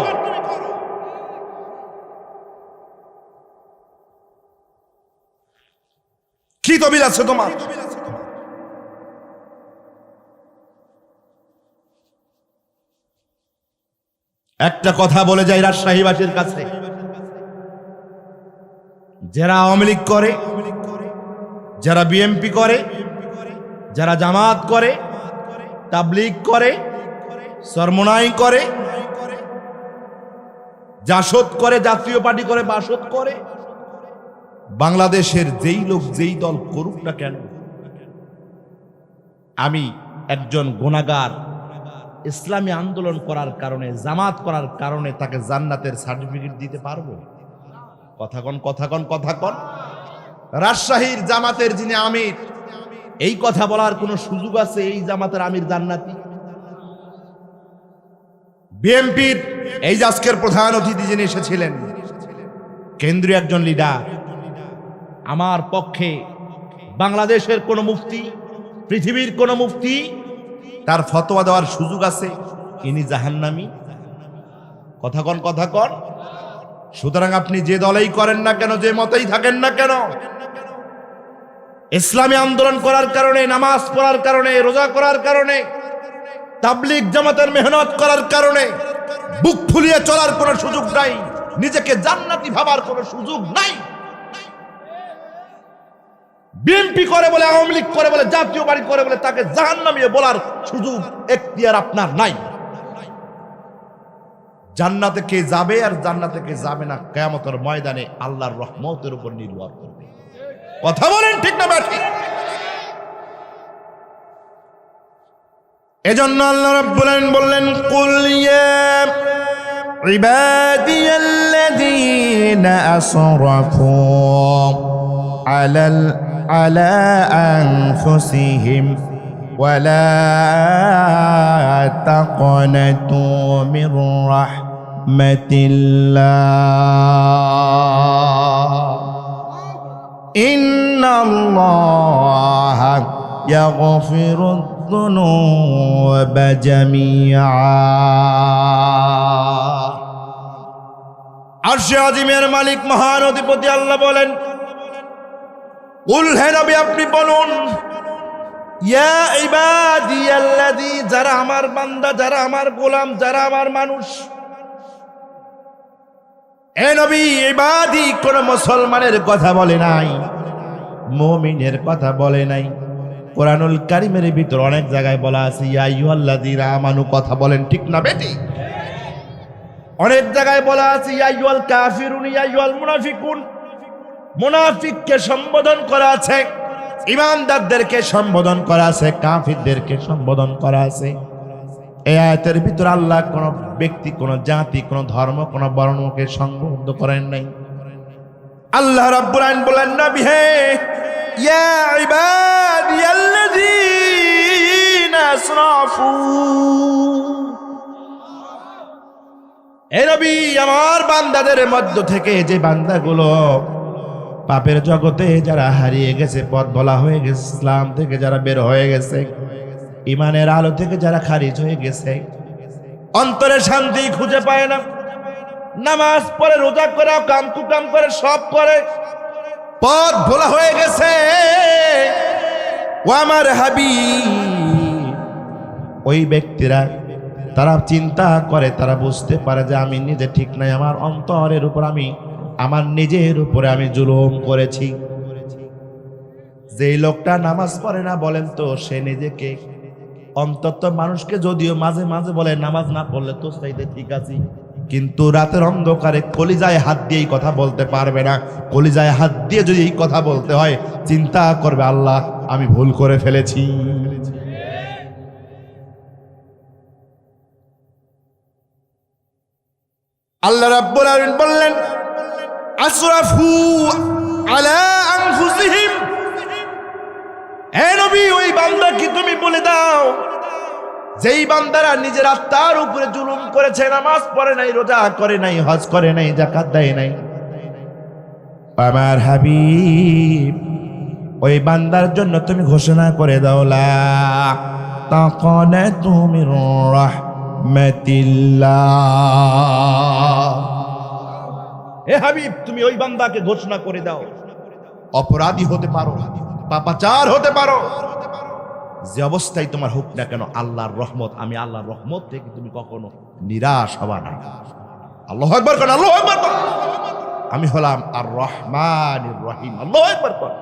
কি দলিল আছে তোমার? একটা কথা বলে যাই রাজশাহীবাসীর কাছে, যারা আওয়ামী লীগ করে, যারা বিএনপি করে, যারা জামাত করে, তাবলীগ করে, সরমনাই করে, জাসদ করে, জাতীয় পার্টি করে, বাসদ করে, বাংলাদেশের যেই লোক যেই দল করুক না কেন, আমি একজন গুনাহগার ইসলামী আন্দোলন করার কারণে, জামাত করার কারণে তাকে জান্নাতের সার্টিফিকেট দিতে পারবো? কথা কন, কথা কন, কথা কন। রাজশাহীর জামাতের যিনি আমির, এই কথা বলার কোন সুযোগ আছে এই জামাতের আমির জান্নাতি? বিএনপির এই যে আজকের প্রধান অতিথি যিনি এসেছিলেন, কেন্দ্রীয় একজন লিডার, আমার পক্ষে বাংলাদেশের কোন মুফতি, পৃথিবীর কোন মুফতি তার ফতোয়া দেওয়ার সুযোগ আছে ইনি জাহান্নামী? কথা কন, কথা কন। সুতরাং আপনি যে দলেই করেন না কেন, যে মতেই থাকেন না কেন, ইসলামী আন্দোলন করার কারণে, নামাজ পড়ার কারণে, রোজা করার কারণে, তাবলীগ জামাতের মেহনত করার কারণে বুক ফুলিয়ে চলার কোনো সুযোগ নাই, নিজেকে জান্নাতি ভাবার কোনো সুযোগ নাই। বিএনপি করে বলে, আওয়ামী লীগ করে বলে, জাতীয় পার্টি করে বলে তাকে জাহান্নামী বলার সুযোগ, এখতিয়ার আপনার নাই। জান্নাতে কে যাবে আর জান্নাতে কে যাবে না কিয়ামতের ময়দানে আল্লাহর রহমতের উপর নির্ভর করবে। কথা বলেন ঠিক না ঠিক? এজন্য আল্লাহ রাব্বুল আলামিন বললেন, কুল ইয়া ইবাদিয়াল্লাযীনা আসরাফু আলা আনফুসিহিম ওয়ালা তাকনাতু মির রাহমাতিল্লাহ ইন্নাল্লাহা ইয়াগফিরুদ যুনুবা জামিআ। আরশে আজিমের মালিক মহান অধিপতি আল্লাহ বলেন, কুল হে নবী আপনি বলুন, ইয়া ইবাদিয়াল্লাযী, যারা আমার বান্দা, যারা আমার গোলাম, যারা আমার মানুষ। এ নবী, ইবাদি কোন মুসলমানের কথা বলে নাই, মুমিনের কথা বলে নাই। কোরআনুল কারীমের ভিতর অনেক জায়গায় বলা আছে ইয়া আইয়ুহাল্লাযীনা আমানু, কথা বলেন ঠিক না বেটি? অনেক জায়গায় বলা আছে ইয়া আইয়ুহাল কাফিরুন, ইয়া আইয়ুহাল মুনাফিকুন, মুনাফিককে সম্বোধন করা আছে, ঈমানদারদেরকে সম্বোধন করা আছে, কাফিরদেরকে সম্বোধন করা আছে। এই আয়াতের ভিতর আল্লাহ কোন ব্যক্তি, কোন জাতি, কোন ধর্ম, কোন বর্ণকে সংবোধন করেন নাই। আল্লাহ রাব্বুল আলামিন বলেন, নবী হে, ইয়া ইবাদিয়াল্লাযীনা আসরাফু, হে নবী, আমার বান্দাদের মধ্য থেকে যে বান্দাগুলো পাপের জগতে যারা হারিয়ে গেছে, পথ ভোলা হয়ে গেছে, ইসলাম থেকে যারা বের হয়ে গেছে, ইমানের আলো থেকে যারা খারিজ হয়ে গেছে, অন্তরে শান্তি খুঁজে পায় না, নামাজ পড়ে, রোজা করে, কাম কুকাম করে, সব করে, পথ ভোলা হয়ে গেছে, ও আমার হাবিব, ওই ব্যক্তিরা তারা চিন্তা করে, তারা বুঝতে পারে যে আমি নিজে ঠিক নাই, আমার অন্তরের উপর আমি, আমার নিজের উপরে আমি জুলুম করেছি। যেই লোকটা নামাজ পড়ে না, বলেন তো সে নিজেকে, অন্তত মানুষকে যদিও মাঝে মাঝে বলে নামাজ না পড়লে তো চাইতে ঠিক আছি, কিন্তু রাতের অন্ধকারে কলিজায় হাত দিয়ে এই কথা বলতে পারবে না। কলিজায় হাত দিয়ে যদি এই কথা বলতে হয়, চিন্তা করবে আল্লাহ আমি ভুল করে ফেলেছি। আল্লাহ রাব্বুল আলামিন বললেন, আসরাফু আলা আনফুসিহিম, হে নবী, ওই বান্দাকে তুমি বলে দাও, যেই বান্দারা নিজের আত্মার উপরে জুলুম করেছে, নামাজ পড়ে নাই, রোজা করে নাই, হজ করে নাই, যাকাত দেয় নাই, আমার হাবিব ওই বান্দার জন্য তুমি ঘোষণা করে দাও, লা তাকানাতু মির রাহমাতিল্লাহ। হে হাবিব, তুমি ওই বান্দাকে ঘোষণা করে দাও, অপরাধী হতে পারো, পাপাচার হতে পারো, যে অবস্থায় তোমার হোক না কেন, আল্লাহর রহমত, আমি আল্লাহর রহমত থেকে তুমি কখনো নিরাশ হবা না। আল্লাহু আকবার কর, আল্লাহু আকবার কর। আমি হলাম আর রহমানির রহিম। আল্লাহু আকবার কর।